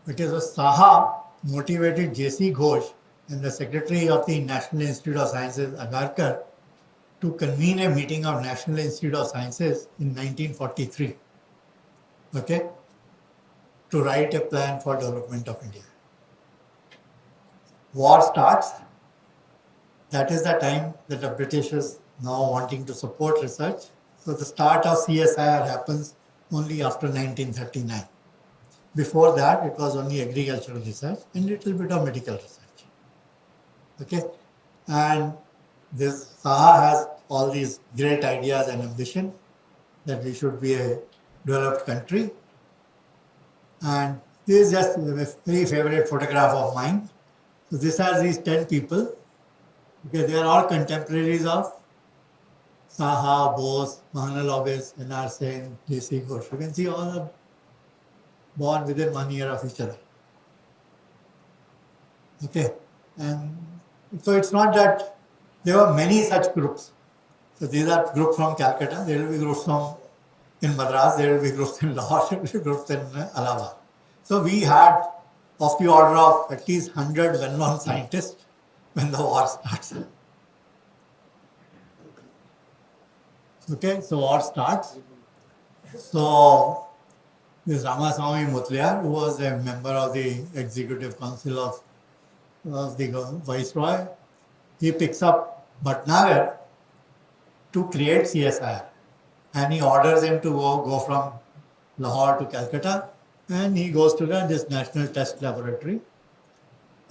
Okay, so Saha motivated J.C. Ghosh and the Secretary of the National Institute of Sciences, Agarkar, to convene a meeting of National Institute of Sciences in 1943, okay, to write a plan for development of India. War starts. That is the time that the British is now wanting to support research. So the start of CSIR happens only after 1939. Before that, it was only agricultural research and a little bit of medical research. Okay, and this Saha has all these great ideas and ambition that we should be a developed country. And this is just a very favorite photograph of mine. So this has these 10 people. Okay, they are all contemporaries of Saha, Bose, Mahalalobis, N.R. Sen, J.C. Ghosh. You can see all are born within 1 year of each other. Okay, and so it's not that there were many such groups. So these are groups from Calcutta, there will be groups from in Madras, there will be groups in Lahore, there will be groups in Allahabad. So we had of the order of at least 100 well-known scientists when the war starts. Okay, so war starts. So this Ramaswamy Mutliar, who was a member of the Executive Council of the Viceroy, he picks up Bhatnagar to create CSIR, and he orders him to go from Lahore to Calcutta, and he goes to this National Test Laboratory.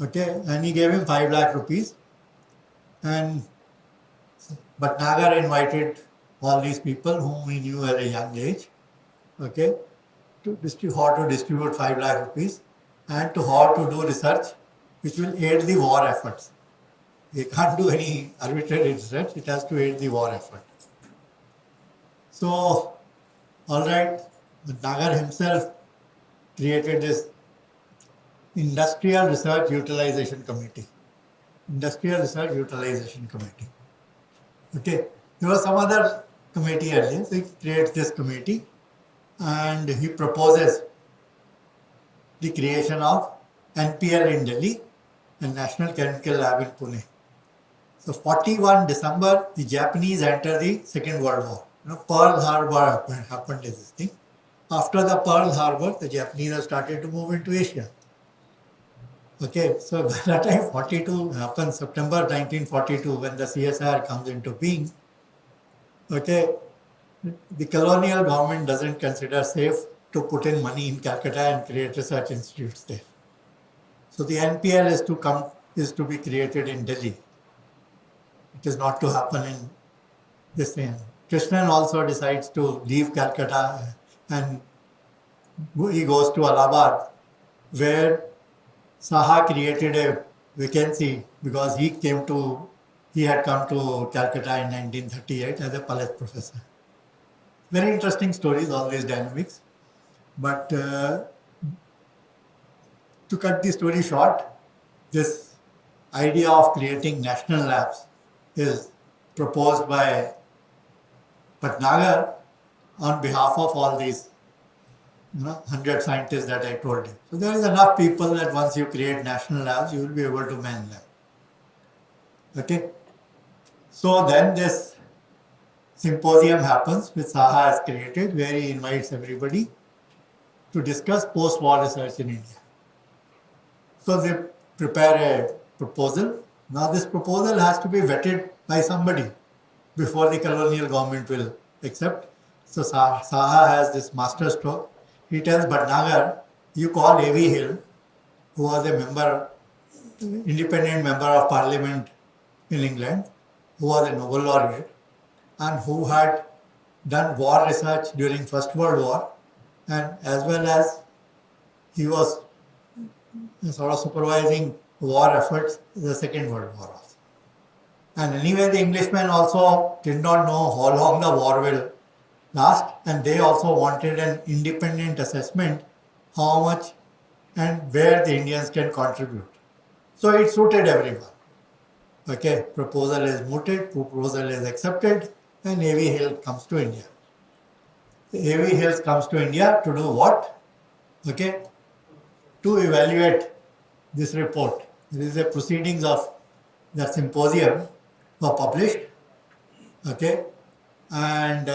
Okay, and he gave him 5 lakh rupees, and Bhatnagar invited all these people whom he knew at a young age, okay, to distribute 5 lakh rupees and to how to do research which will aid the war efforts. We can't do any arbitrary research. It has to aid the war effort. So, all right, Nagar himself created this Industrial Research Utilization Committee. Industrial Research Utilization Committee. Okay, there was some other committee earlier, so he creates this committee and he proposes the creation of NPL in Delhi and National Chemical Lab in Pune. So 41 December, the Japanese enter the Second World War. Pearl Harbor happened is this thing. After the Pearl Harbor, the Japanese have started to move into Asia. Okay, so by that time 42 happens, September 1942, when the CSR comes into being. Okay, the colonial government doesn't consider safe to put in money in Calcutta and create research institutes there. So the NPL is to be created in Delhi. It is not to happen in this thing. Krishnan also decides to leave Calcutta and he goes to Allahabad, where Saha created a vacancy because he had come to Calcutta in 1938 as a Pallet professor. Very interesting stories, all these dynamics. But to cut the story short, this idea of creating national labs is proposed by Bhatnagar on behalf of all these 100 scientists that I told you. So there is enough people that once you create national labs, you will be able to man them. Okay. So then this symposium happens which Saha has created, where he invites everybody to discuss post-war research in India. So they prepare a proposal. Now this proposal has to be vetted by somebody before the colonial government will accept. So Saha has this master stroke. He tells Bhatnagar, you call A.V. Hill, who was a independent member of parliament in England, who was a Nobel laureate and who had done war research during First World War, and as well as he was sort of supervising war efforts in the Second World War also. And anyway, the Englishmen also did not know how long the war will last, and they also wanted an independent assessment how much and where the Indians can contribute. So it suited everyone. Okay, proposal is mooted, proposal is accepted, and A.V. Hill comes to India. A.V. Hill comes to India to do what? Okay, to evaluate this report. This is the proceedings of the symposium were published. Okay, and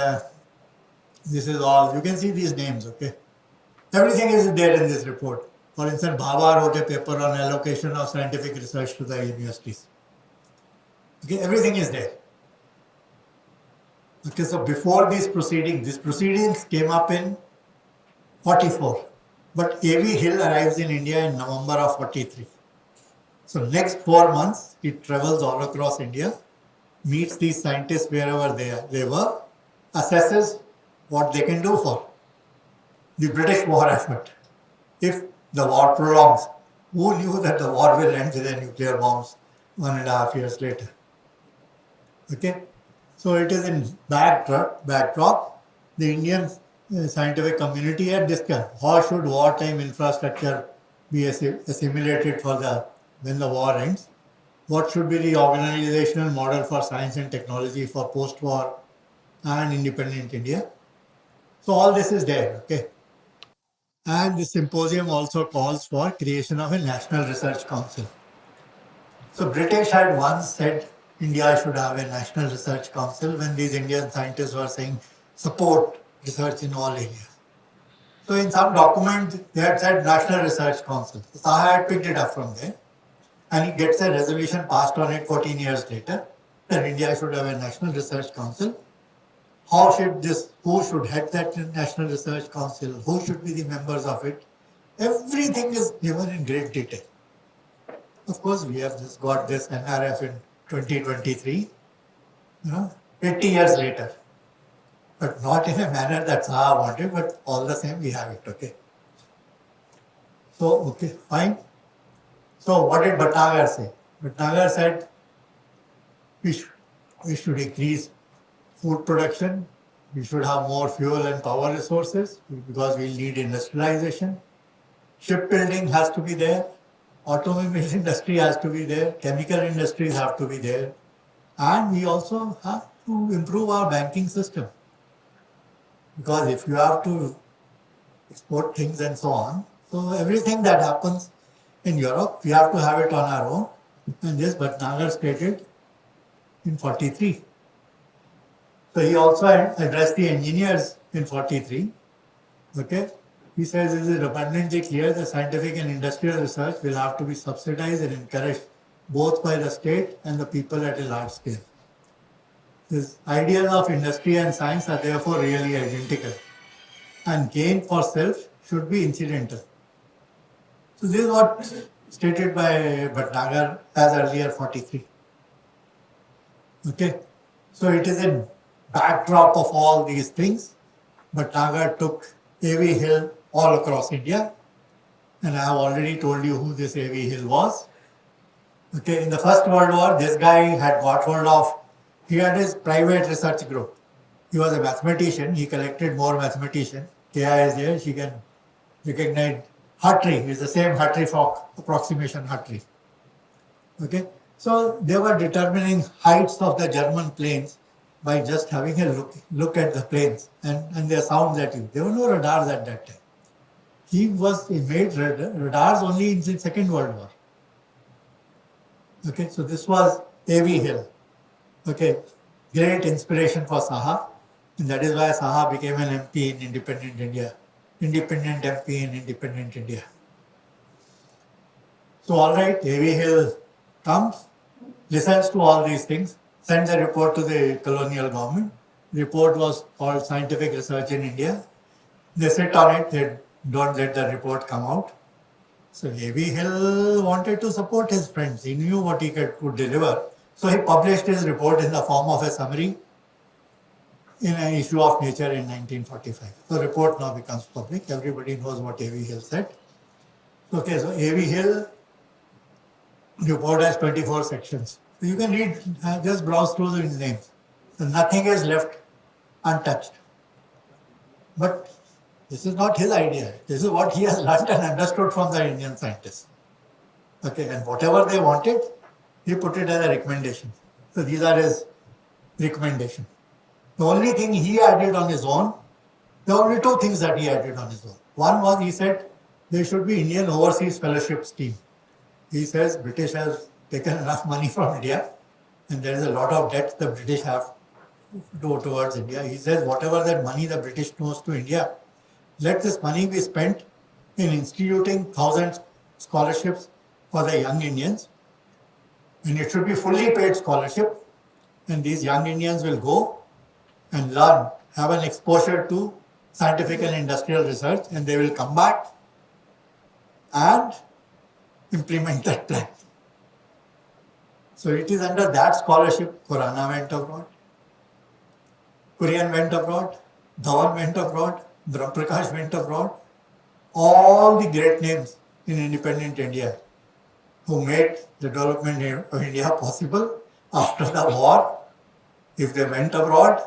this is all, you can see these names, okay. Everything is there in this report. For instance, Bhabha wrote a paper on allocation of scientific research to the universities. Okay, everything is there. Okay, so before these proceedings came up in 44. But A.V. Hill arrives in India in November of 43. So next 4 months, he travels all across India, meets these scientists wherever they were, assesses what they can do for the British war effort. If the war prolongs, who knew that the war will end with the nuclear bombs 1.5 years later? Okay, so it is in backdrop, the Indian scientific community had discussed how should wartime infrastructure be assimilated when the war ends. What should be the organizational model for science and technology for post-war and independent India? So all this is there, okay. And the symposium also calls for creation of a National Research Council. So British had once said India should have a National Research Council when these Indian scientists were saying support research in all areas. So in some document they had said National Research Council. So Saha had picked it up from there and he gets a resolution passed on it 14 years later that India should have a National Research Council. Who should head that National Research Council? Who should be the members of it? Everything is given in great detail. Of course, we have just got this NRF in 2023, 80 years later. But not in a manner that Saha wanted, but all the same we have it, okay. So, okay, fine. So what did Bhatnagar say? Bhatnagar said, we should increase food production. We should have more fuel and power resources because we need industrialization. Shipbuilding has to be there. Automobile industry has to be there. Chemical industries have to be there. And we also have to improve our banking system. Because if you have to export things and so on, so everything that happens in Europe, we have to have it on our own. And this Bhatnagar stated in 43. So he also addressed the engineers in 43. Okay. He says it is abundantly clear that scientific and industrial research will have to be subsidized and encouraged both by the state and the people at a large scale. These ideas of industry and science are therefore really identical, and gain for self should be incidental. So this is what stated by Bhatnagar as earlier 43. Okay, so it is a backdrop of all these things. Bhatnagar took A.V. Hill all across India, and I have already told you who this A.V. Hill was. Okay, in the First World War, this guy had got hold of, he had his private research group. He was a mathematician, he collected more mathematicians. Ki is there, she can recognize Hartree, it's the same Hartree-Fock approximation Hartree. Okay, so they were determining heights of the German planes by just having a look at the planes and their sounds at you. There were no radars at that time. He made radars only in the Second World War. Okay, so this was A.V. Hill. Okay, great inspiration for Saha, and that is why Saha became an MP in independent India. Independent MP in independent India. So all right, A.V. Hill comes, listens to all these things, sends a report to the colonial government. The report was called Scientific Research in India. They sit on it, they don't let the report come out. So A.V. Hill wanted to support his friends. He knew what he could deliver. So he published his report in the form of a summary in an issue of Nature in 1945. The report now becomes public. Everybody knows what A.V. Hill said. Okay, so A.V. Hill report has 24 sections. So you can read, just browse through the names. So nothing is left untouched. But this is not his idea. This is what he has learned and understood from the Indian scientists. Okay, and whatever they wanted, he put it as a recommendation. So these are his recommendations. The only thing he added on his own, there are only two things that he added on his own. One was, he said there should be Indian Overseas Fellowship Scheme. He says British has taken enough money from India and there is a lot of debt the British have towards India. He says whatever that money the British knows to India, let this money be spent in instituting 1,000 scholarships for the young Indians, and it should be fully paid scholarship, and these young Indians will go and learn, have an exposure to scientific and industrial research, and they will come back and implement that plan. So it is under that scholarship Khurana went abroad, Kurian went abroad, Dhawan went abroad, Brahmprakash went abroad. All the great names in independent India who made the development of India possible after the war, if they went abroad,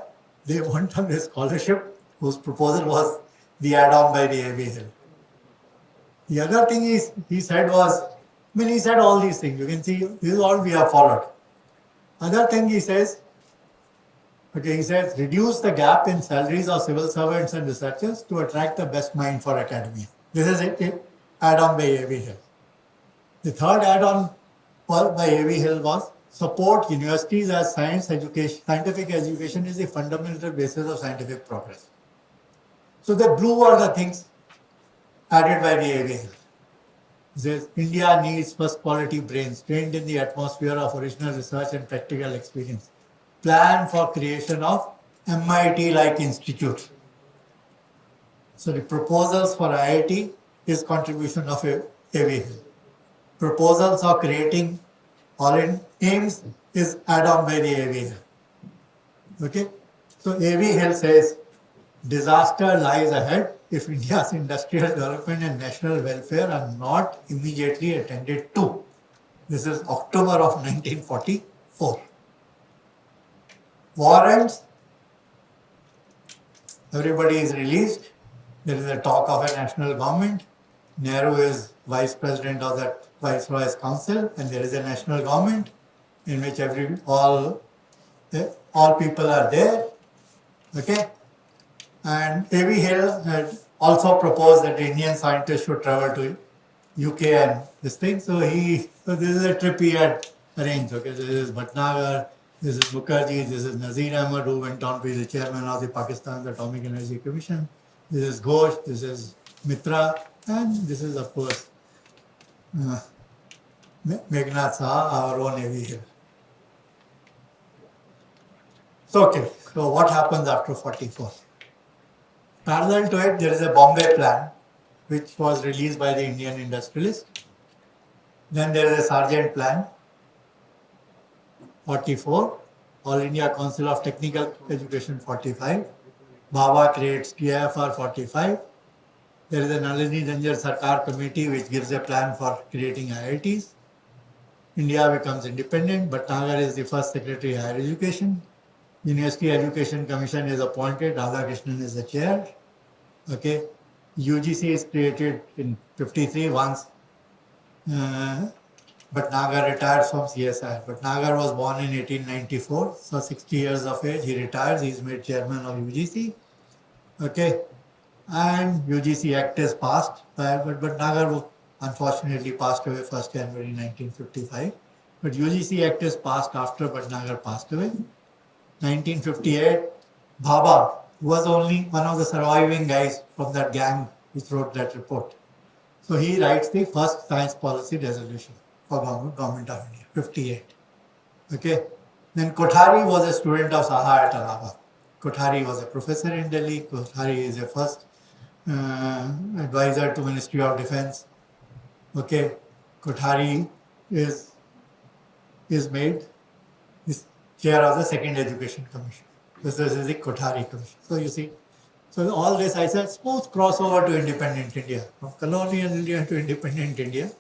they went on a scholarship whose proposal was the add-on by the A.V. Hill. The other thing he said was, he said all these things. You can see this is all we have followed. Other thing he says, he says reduce the gap in salaries of civil servants and researchers to attract the best mind for academia. This is an add-on by A.V. Hill. The third add-on by A.V. Hill was support universities as scientific education is the fundamental basis of scientific progress. So the blue are the things added by the A.V. Hill. It says India needs first quality brains trained in the atmosphere of original research and practical experience. Plan for creation of MIT-like institutes. So the proposals for IIT is contribution of A.V. Hill. Proposals of creating all in aims is add-on by the A.V. Hill. Okay, so A.V. Hill says disaster lies ahead if India's industrial development and national welfare are not immediately attended to. This is October of 1944. War ends, everybody is released. There is a talk of a national government. Nehru is vice president of that Viceroy's Council, and there is a national government in which all people are there. Okay, and A.V. Hill had also proposed that the Indian scientists should travel to UK and this thing. So this is a trip he had arranged. Okay, this is Bhatnagar, this is Mukherjee, this is Nazir Ahmad, who went on to be the chairman of the Pakistan's Atomic Energy Commission. This is Ghosh, this is Mitra, and this is of course Meghnad Saha, our own A.V. Hill. So okay, so what happens after 44? Parallel to it, there is a Bombay plan, which was released by the Indian industrialist. Then there is a Sargent plan, 44, All India Council of Technical Education, 45, Bhabha creates TIFR, 45. There is a Nalini Zanjar Sarkar committee which gives a plan for creating IITs. India becomes independent, but Nagar is the first Secretary of Higher Education. University Education Commission is appointed, Radhakrishnan is the chair. Okay, UGC is created in 53 once, but Nagar retires from CSIR. But Nagar was born in 1894, so 60 years of age, he retires, he is made chairman of UGC. Okay, and UGC Act is passed, but Nagar unfortunately passed away 1st January 1955. But UGC Act is passed after Bhatnagar passed away. 1958, Bhabha was only one of the surviving guys from that gang which wrote that report. So he writes the first science policy resolution for government of India, 58. Okay. Then Kothari was a student of Saha at Allahabad. Kothari was a professor in Delhi. Kothari is a first advisor to Ministry of Defense. Okay. Kothari is made this chair of the Second Education Commission. This is the Kothari Commission. So you see, so all this I said smooth crossover to independent India, from colonial India to independent India.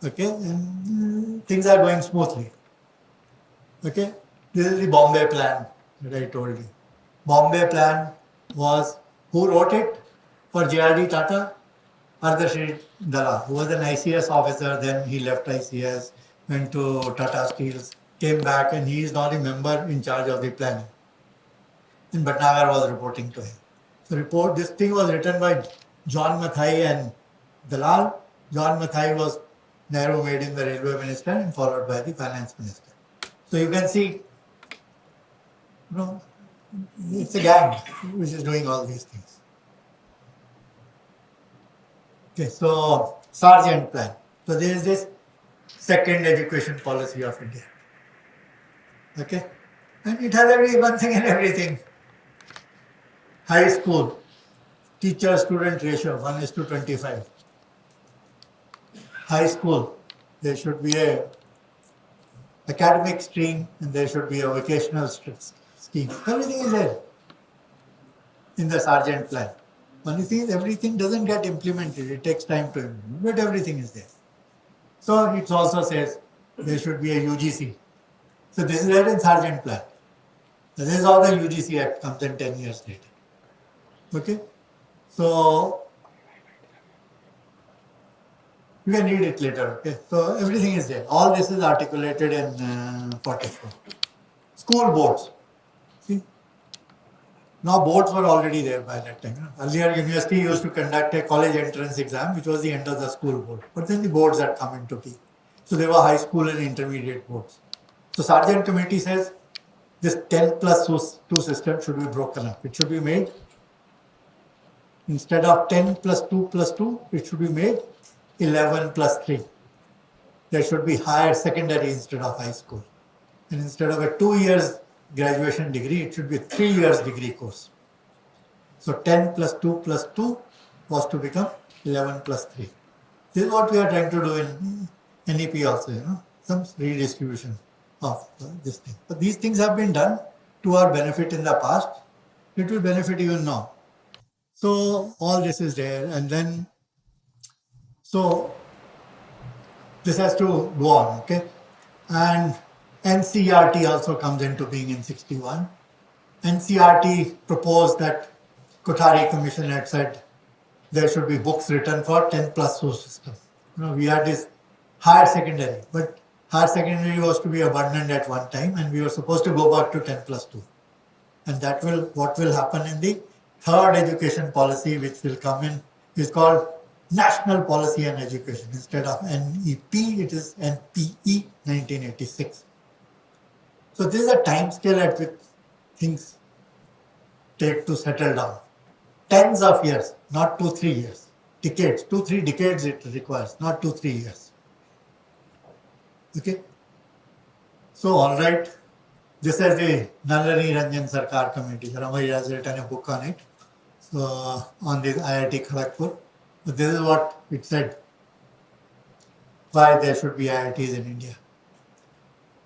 Okay, and things are going smoothly. Okay, this is the Bombay plan that I told you. Bombay plan was, who wrote it for JRD Tata? Ardashri Dalal, who was an ICS officer, then he left ICS, went to Tata Steels, came back, and he is now the member in charge of the planning. And Bhatnagar was reporting to him. So this thing was written by John Mathai and Dalal. John Mathai was Nehru made him the railway minister and followed by the finance minister. So you can see, it's a gang which is doing all these things. Okay, so Sargent plan. So there is this second education policy of India. Okay, and it has one thing and everything. High school, teacher-student ratio 1:25. High school, there should be a academic stream and there should be a vocational scheme. Everything is there in the Sargent plan. Only thing is everything doesn't get implemented. It takes time to implement, but everything is there. So it also says there should be a UGC. So this is there in Sargent plan. So this is how the UGC Act comes in 10 years later. Okay, so you can read it later. Okay, so everything is there. All this is articulated in 44. School boards. See, now boards were already there by that time. Earlier, university used to conduct a college entrance exam, which was the end of the school board. But then the boards had come into being. So there were high school and intermediate boards. So Sargent committee says this 10+2 system should be broken up. It should be made, instead of 10+2+2, it should be made 11+3. There should be higher secondary instead of high school. And instead of a 2 years graduation degree, it should be 3 years degree course. So 10+2+2 was to become 11+3. This is what we are trying to do in NEP also, some redistribution of this thing. But these things have been done to our benefit in the past. It will benefit even now. So all this is there, and then, so this has to go on, okay? And NCRT also comes into being in 61. NCRT proposed that Kothari Commission had said there should be books written for 10 plus 2 system. We had this higher secondary, but higher secondary was to be abandoned at one time and we were supposed to go back to 10 plus 2. And that will, what will happen in the third education policy, which will come in, is called National Policy on Education. Instead of NEP, it is NPE 1986. So this is a time scale at which things take to settle down. Tens of years, not 2-3 years. Decades, 2-3 decades it requires, not 2-3 years. Okay? So, all right. This is the Nalini Ranjan Sarkar Committee. Ramai has written a book on it. So, on this IIT Kharagpur. So this is what it said. Why there should be IITs in India.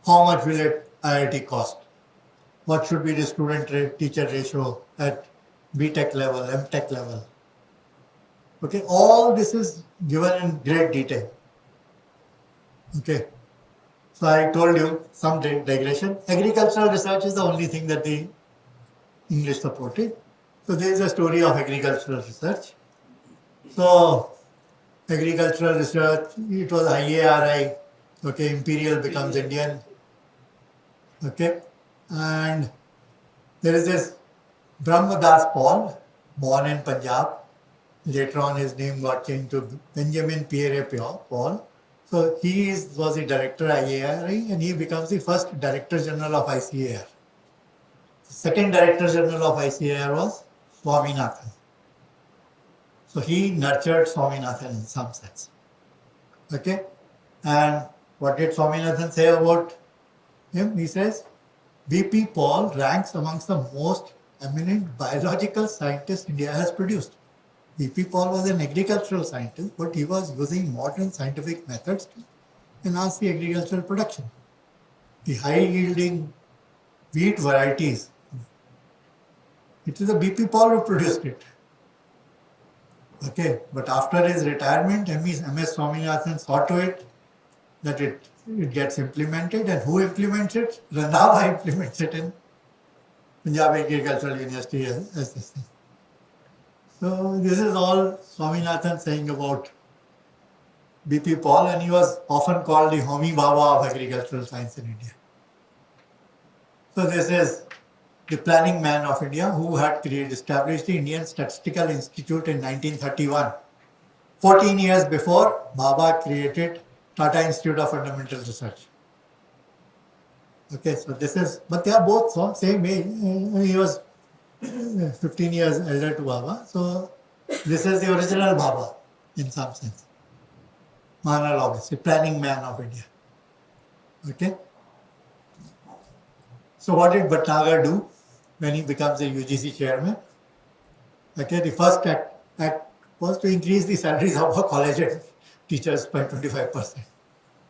How much will IIT cost? What should be the student-teacher ratio at BTech level, MTech level? Okay, all this is given in great detail. Okay. So I told you some digression. Agricultural research is the only thing that the English supported. So there is a story of agricultural research. So agricultural research, it was IARI. Okay, Imperial becomes Indian. Okay, and there is this Brahmadas Paul, born in Punjab. Later on, his name got changed to Benjamin Pierre Paul. So he was the director of IARI and he becomes the first Director General of ICAR. The second Director General of ICAR was Swaminathan. So he nurtured Swaminathan in some sense. Okay? And what did Swaminathan say about him? He says, B.P. Paul ranks amongst the most eminent biological scientists India has produced. B.P. Paul was an agricultural scientist, but he was using modern scientific methods to enhance the agricultural production. The high-yielding wheat varieties, it is a B.P. Paul who produced it. Okay, but after his retirement, M.S. Swaminathan saw to it that it gets implemented, and who implements it? Randhawa implements it in Punjab Agricultural University as this thing. So this is all Swaminathan saying about B.P. Paul, and he was often called the Homi Baba of agricultural science in India. So this is the planning man of India who had established the Indian Statistical Institute in 1931. 14 years before, Baba created Tata Institute of Fundamental Research. Okay, so this is, but they are both same age. He was 15 years elder to Baba. So this is the original Baba in some sense. Monologuist, the planning man of India. Okay. So what did Bhatnagar do when he becomes the UGC chairman? Okay, the first act was to increase the salaries of our college teachers by 25%.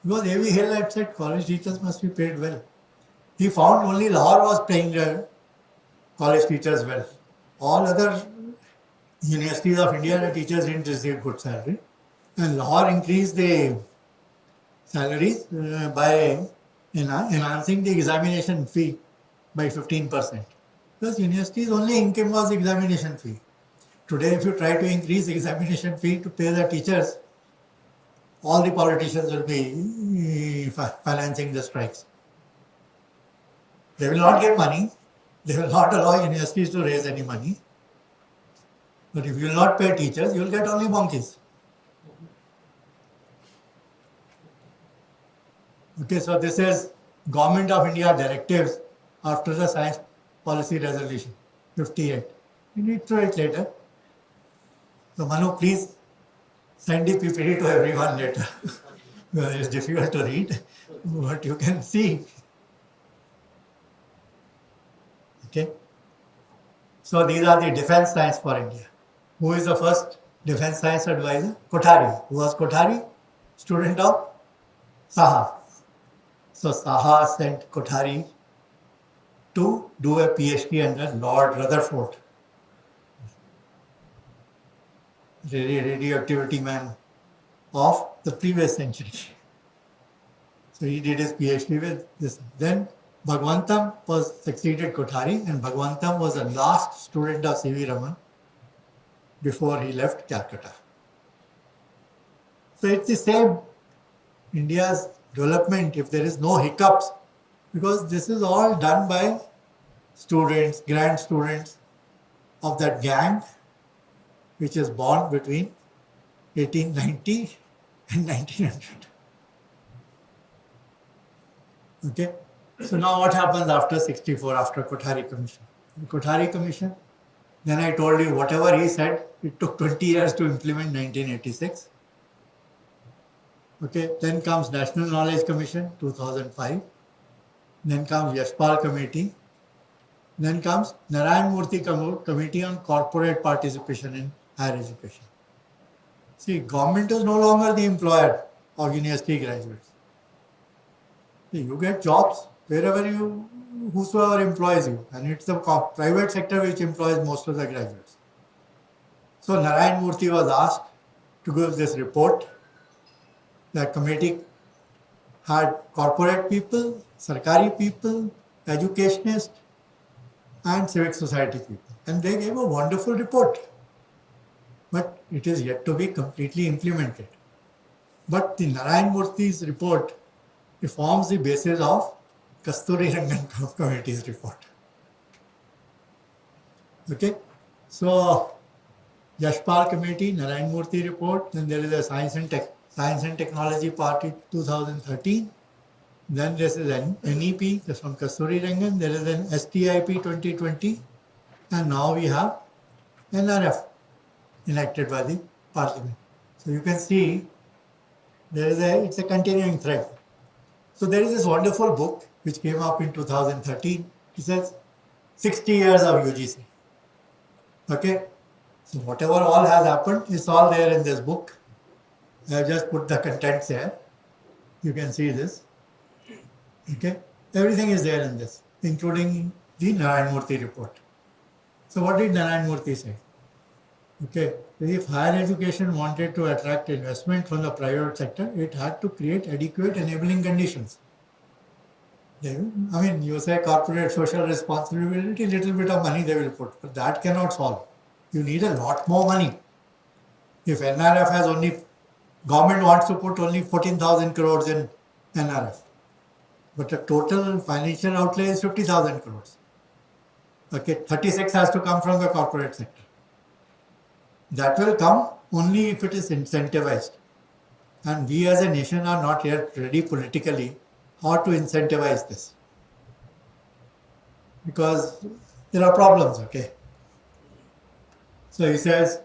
Because Avi Hill had said college teachers must be paid well. He found only Lahore was paying college teachers well. All other universities of India, the teachers didn't receive good salary. And Lahore increased the salaries by enhancing the examination fee by 15%. Because universities' only income was examination fee. Today, if you try to increase examination fee to pay the teachers, all the politicians will be financing the strikes. They will not get money. They will not allow universities to raise any money. But if you will not pay teachers, you will get only monkeys. Okay, so this is Government of India directives after the Science Policy Resolution 58. You need to write later. So Manu, please send the PPT to everyone later. It's difficult to read, but you can see. Okay. So these are the defense science for India. Who is the first defense science advisor? Kothari. Who was Kothari? Student of Saha. So Saha sent Kothari to do a PhD under Lord Rutherford, the radioactivity man of the previous century. So he did his PhD with this. Then Bhagwantam was succeeded Kothari, and Bhagwantam was the last student of C.V. Raman before he left Calcutta. So it's the same. India's development, if there is no hiccups, because this is all done by students, grand students of that gang, which is born between 1890 and 1900. Okay. So now what happens after 64, after Kothari Commission? The Kothari Commission, then I told you whatever he said, it took 20 years to implement 1986. Okay, then comes National Knowledge Commission, 2005. Then comes Yashpal Committee. Then comes Narayan Murthy Committee on Corporate Participation in Higher Education. See, government is no longer the employer of university graduates. See, you get jobs wherever whosoever employs you, and it's the private sector which employs most of the graduates. So Narayan Murthy was asked to give this report. The committee had corporate people, sarkari people, educationists, and civic society people. And they gave a wonderful report. But it is yet to be completely implemented. But the Narayan Murthy's report, it forms the basis of Kasturi Rangan Committee's report. Okay? So, Yashpal Committee, Narayan Murthy report, then there is a Science and Technology Party 2013. Then this is an NEP, that's from Kasturi Rangan. There is an STIP 2020. And now we have NRF enacted by the Parliament. So you can see it's a continuing thread. So there is this wonderful book which came up in 2013. It says 60 years of UGC. Okay? So whatever all has happened is all there in this book. I have just put the contents here. You can see this. Okay? Everything is there in this, including the Narayan Murthy report. So what did Narayan Murthy say? Okay, if higher education wanted to attract investment from the private sector, it had to create adequate enabling conditions. I mean, you say corporate social responsibility, little bit of money they will put, but that cannot solve. You need a lot more money. If NRF has government wants to put only 14,000 crores in NRF, but the total financial outlay is 50,000 crores. Okay, 36 has to come from the corporate sector. That will come only if it is incentivized. And we as a nation are not yet ready politically how to incentivize this. Because there are problems, okay. So he says,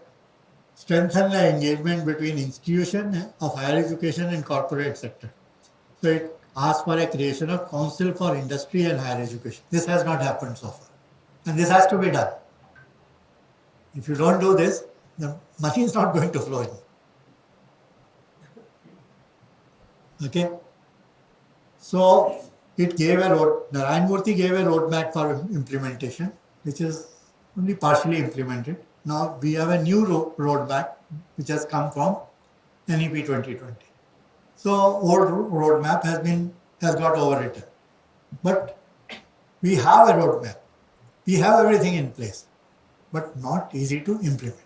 strengthen the engagement between institution of higher education and corporate sector. So it asks for a creation of Council for Industry and Higher Education. This has not happened so far. And this has to be done. If you don't do this, the money is not going to flow in. Okay? So, Narayan Murthy gave a roadmap for implementation, which is only partially implemented. Now, we have a new roadmap, which has come from NEP 2020. So, old roadmap has got overwritten. But we have a roadmap. We have everything in place, but not easy to implement.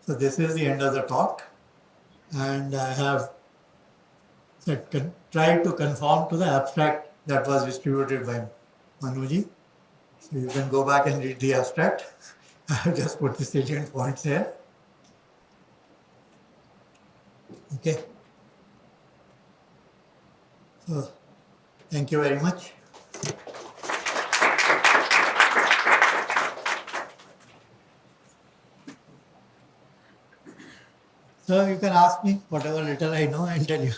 So this is the end of the talk, and I have tried to conform to the abstract that was distributed by Manuji. So you can go back and read the abstract. I have just put the salient points here. Okay. So thank you very much. So you can ask me whatever little I know and tell you.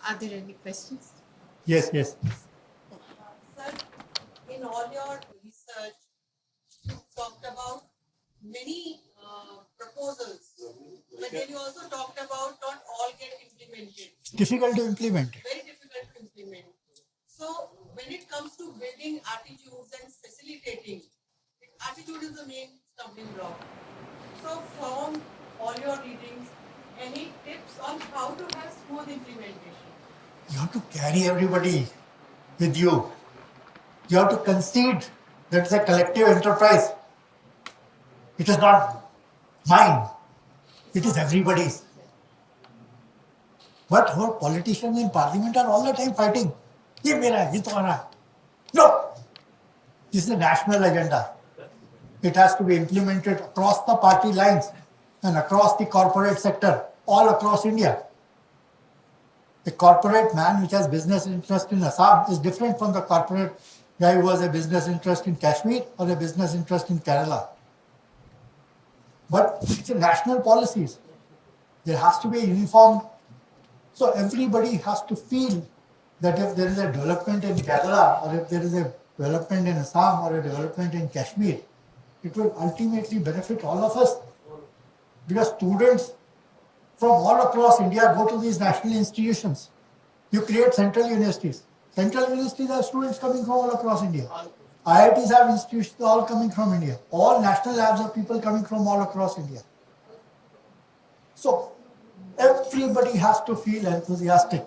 Are there any questions? Yes. Sir, in all your research, you talked about many proposals, but then you also talked about not all get implemented. Difficult to implement. Very difficult to implement. So when it comes to building attitudes and facilitating, attitude is the main stumbling block. So from all your readings, any tips on how to have smooth implementation? You have to carry everybody with you. You have to concede that it's a collective enterprise. It is not mine. It is everybody's. But our politicians in parliament are all the time fighting. Ye mera hai, ye tumhara hai. No! This is a national agenda. It has to be implemented across the party lines and across the corporate sector, all across India. The corporate man which has business interest in Assam is different from the corporate guy who has a business interest in Kashmir or a business interest in Kerala. But it's a national policies. There has to be a uniform. So everybody has to feel that if there is a development in Kerala or if there is a development in Assam or a development in Kashmir, it will ultimately benefit all of us. Because students from all across India go to these national institutions. You create central universities. Central universities have students coming from all across India. IITs have institutions all coming from India. All national labs have people coming from all across India. So everybody has to feel enthusiastic.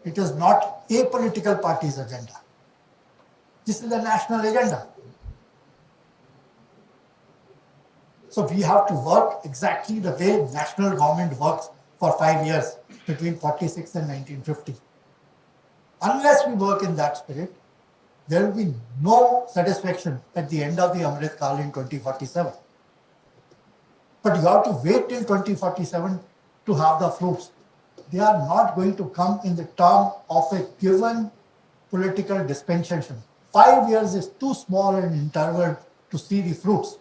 It is not a political party's agenda. This is the national agenda. So we have to work exactly the way national government works for 5 years between 46 and 1950. Unless we work in that spirit, there will be no satisfaction at the end of the Amrit Kal in 2047. But you have to wait till 2047 to have the fruits. They are not going to come in the term of a given political dispensation. 5 years is too small an interval to see the fruits.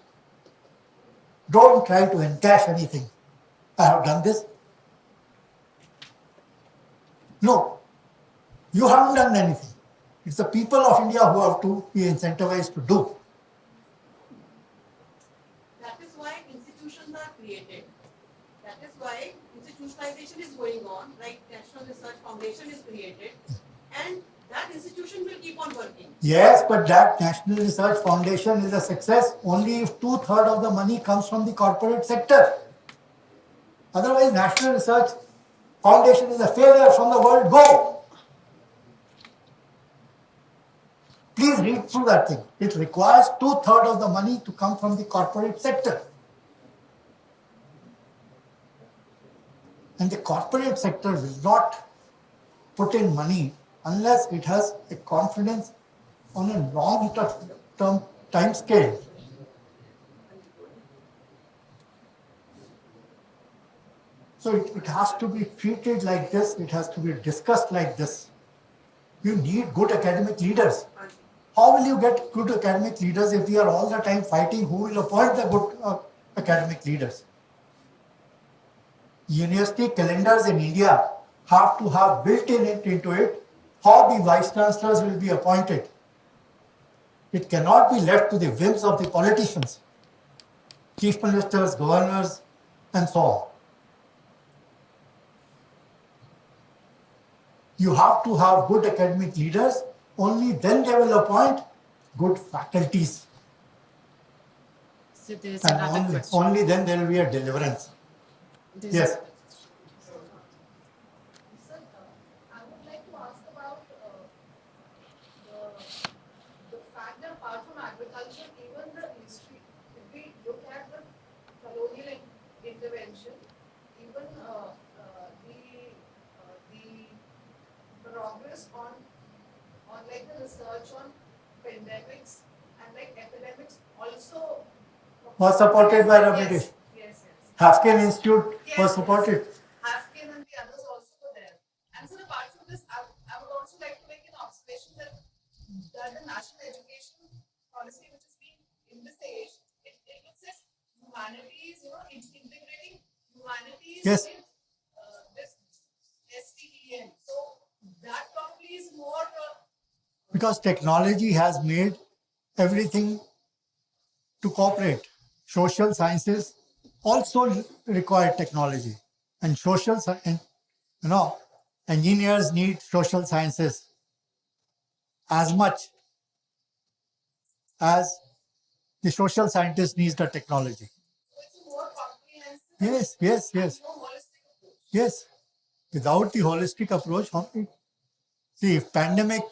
Don't try to encash anything. I have done this. No, you haven't done anything. It's the people of India who have to be incentivized to do. That is why institutions are created. That is why institutionalization is going on, like National Research Foundation is created, and that institution will keep on working. Yes, but that National Research Foundation is a success only if 2/3 of the money comes from the corporate sector. Otherwise, National Research Foundation is a failure from the word go. Please read through that thing. It requires 2/3 of the money to come from the corporate sector. And the corporate sector will not put in money unless it has a confidence on a long-term time scale. So it has to be treated like this, it has to be discussed like this. You need good academic leaders. How will you get good academic leaders if we are all the time fighting who will appoint the good academic leaders? University calendars in India have to have built into it how the vice chancellors will be appointed. It cannot be left to the whims of the politicians, chief ministers, governors, and so on. You have to have good academic leaders, only then they will appoint good faculties. So there's And another question. only then there will be a deliverance. There's Yes. another question. Sir, I would like to ask about the fact that apart from agriculture, even the history, if we look at the colonial intervention, even the progress on like the research on pandemics and like epidemics also Was supported by the British. Yes, yes. Haskell Institute Yes, was yes. supported. Haskell and the others also were there. And so apart from this, I would also like to make an observation that the national education policy which is being in this age, it looks at humanities, integrating humanities Yes. with this STEM. So that probably is more Because technology has made everything to cooperate. Social sciences also require technology. And engineers need social sciences as much as the social scientist needs the technology. it's a more comprehensive Yes. more holistic approach. Yes. Without the holistic approach, See, pandemic,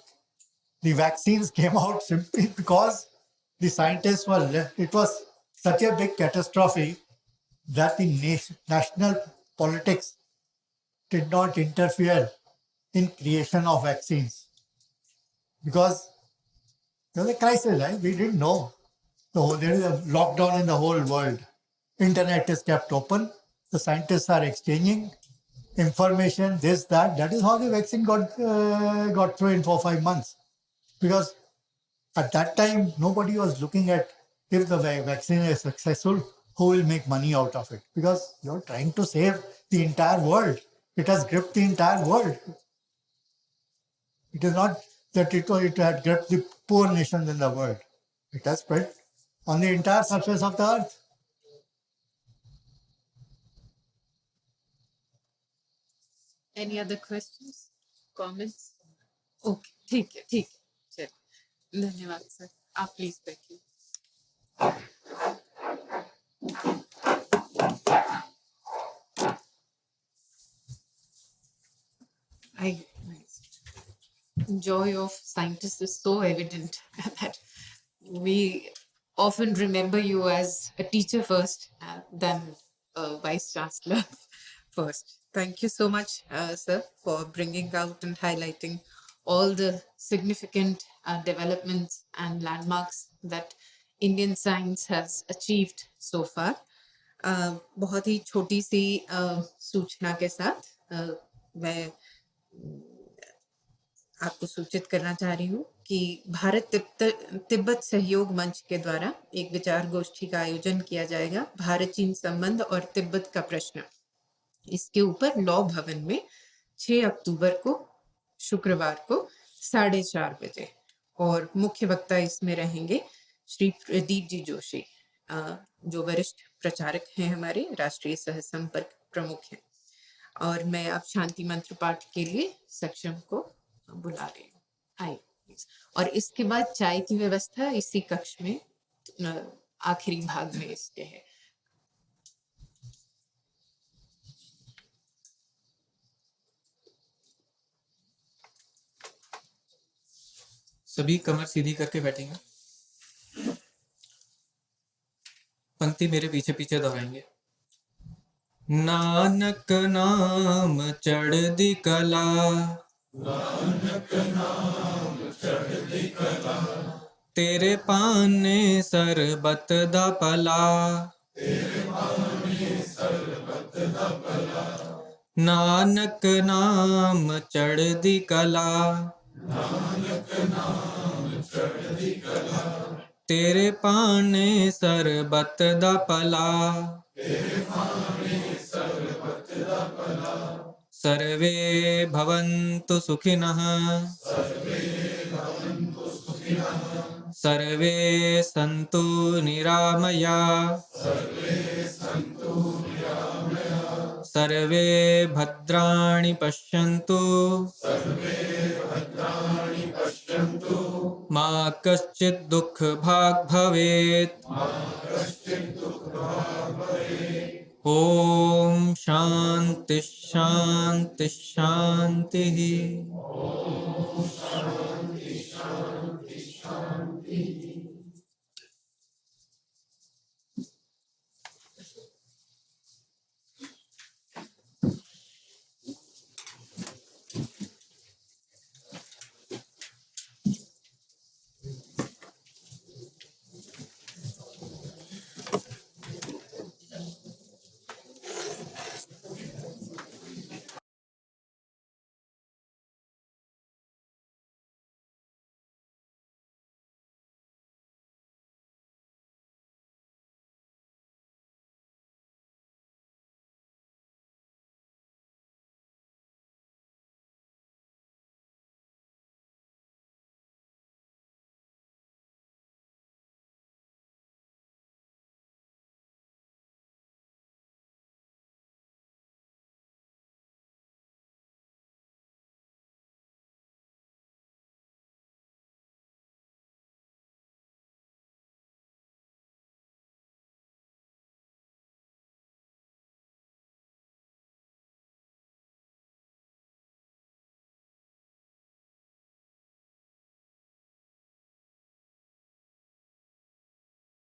the vaccines came out simply because the scientists were left. It was such a big catastrophe that the national politics did not interfere in creation of vaccines because there was a crisis, right? We didn't know. There is a lockdown in the whole world. Internet is kept open. The scientists are exchanging information, this, that. That is how the vaccine got through in 4-5 months. Because at that time, nobody was looking at if the vaccine is successful, who will make money out of it. Because you're trying to save the entire world. It has gripped the entire world. It is not that it had gripped the poor nations in the world. It has spread on the entire surface of the earth. Any other questions, comments? Okay, ठीक है चलिए धन्यवाद sir आप please बैठिए Joy of scientists is so evident that we often remember you as a teacher first, than a vice chancellor first. Thank you so much, sir, for bringing out and highlighting all the significant developments and landmarks that Indian science has achieved so far. बहुत ही छोटी सी सूचना के साथ मैं आपको सूचित करना चाह रही हूँ कि भारत तिब्बत सहयोग मंच के द्वारा एक विचार गोष्ठी का आयोजन किया जाएगा भारत चीन संबंध और तिब्बत का प्रश्न इसके ऊपर लॉ भवन में 6 अक्टूबर को शुक्रवार को 4:30 बजे और मुख्य वक्ता इसमें रहेंगे श्री प्रदीप जी जोशी जो वरिष्ठ प्रचारक हैं हमारे राष्ट्रीय सह संपर्क प्रमुख हैं और मैं अब शांति मंत्र पाठ के लिए सक्षम को बुला रही हूँ आइए और इसके बाद चाय की व्यवस्था इसी कक्ष में आखिरी भाग में इसके है सभी कमर सीधी करके बैठेंगे पंक्ति मेरे पीछे पीछे दोहराएंगे नानक नाम चढ़दी कला नानक नाम चढ़दी कला तेरे पाने सरबत दा पला तेरे पाने सरबत दा पला नानक नाम चढ़दी कला नानक नाम चढ़दी कला तेरे पाने सरबत दा पला तेरे पाने सरबत दा पला सर्वे भवन्तु सुखिनः सर्वे भवन्तु सुखिनः सर्वे सन्तु निरामया सर्वे सन्तु निरामया सर्वे भद्राणि पश्यन्तु सर्वे भद्राणि पश्यन्तु मा कश्चित् दुःख भाग् भवेत् मा कश्चित् दुःख भाग् भवेत् ओम शांति शांति शांति। ओम शांति।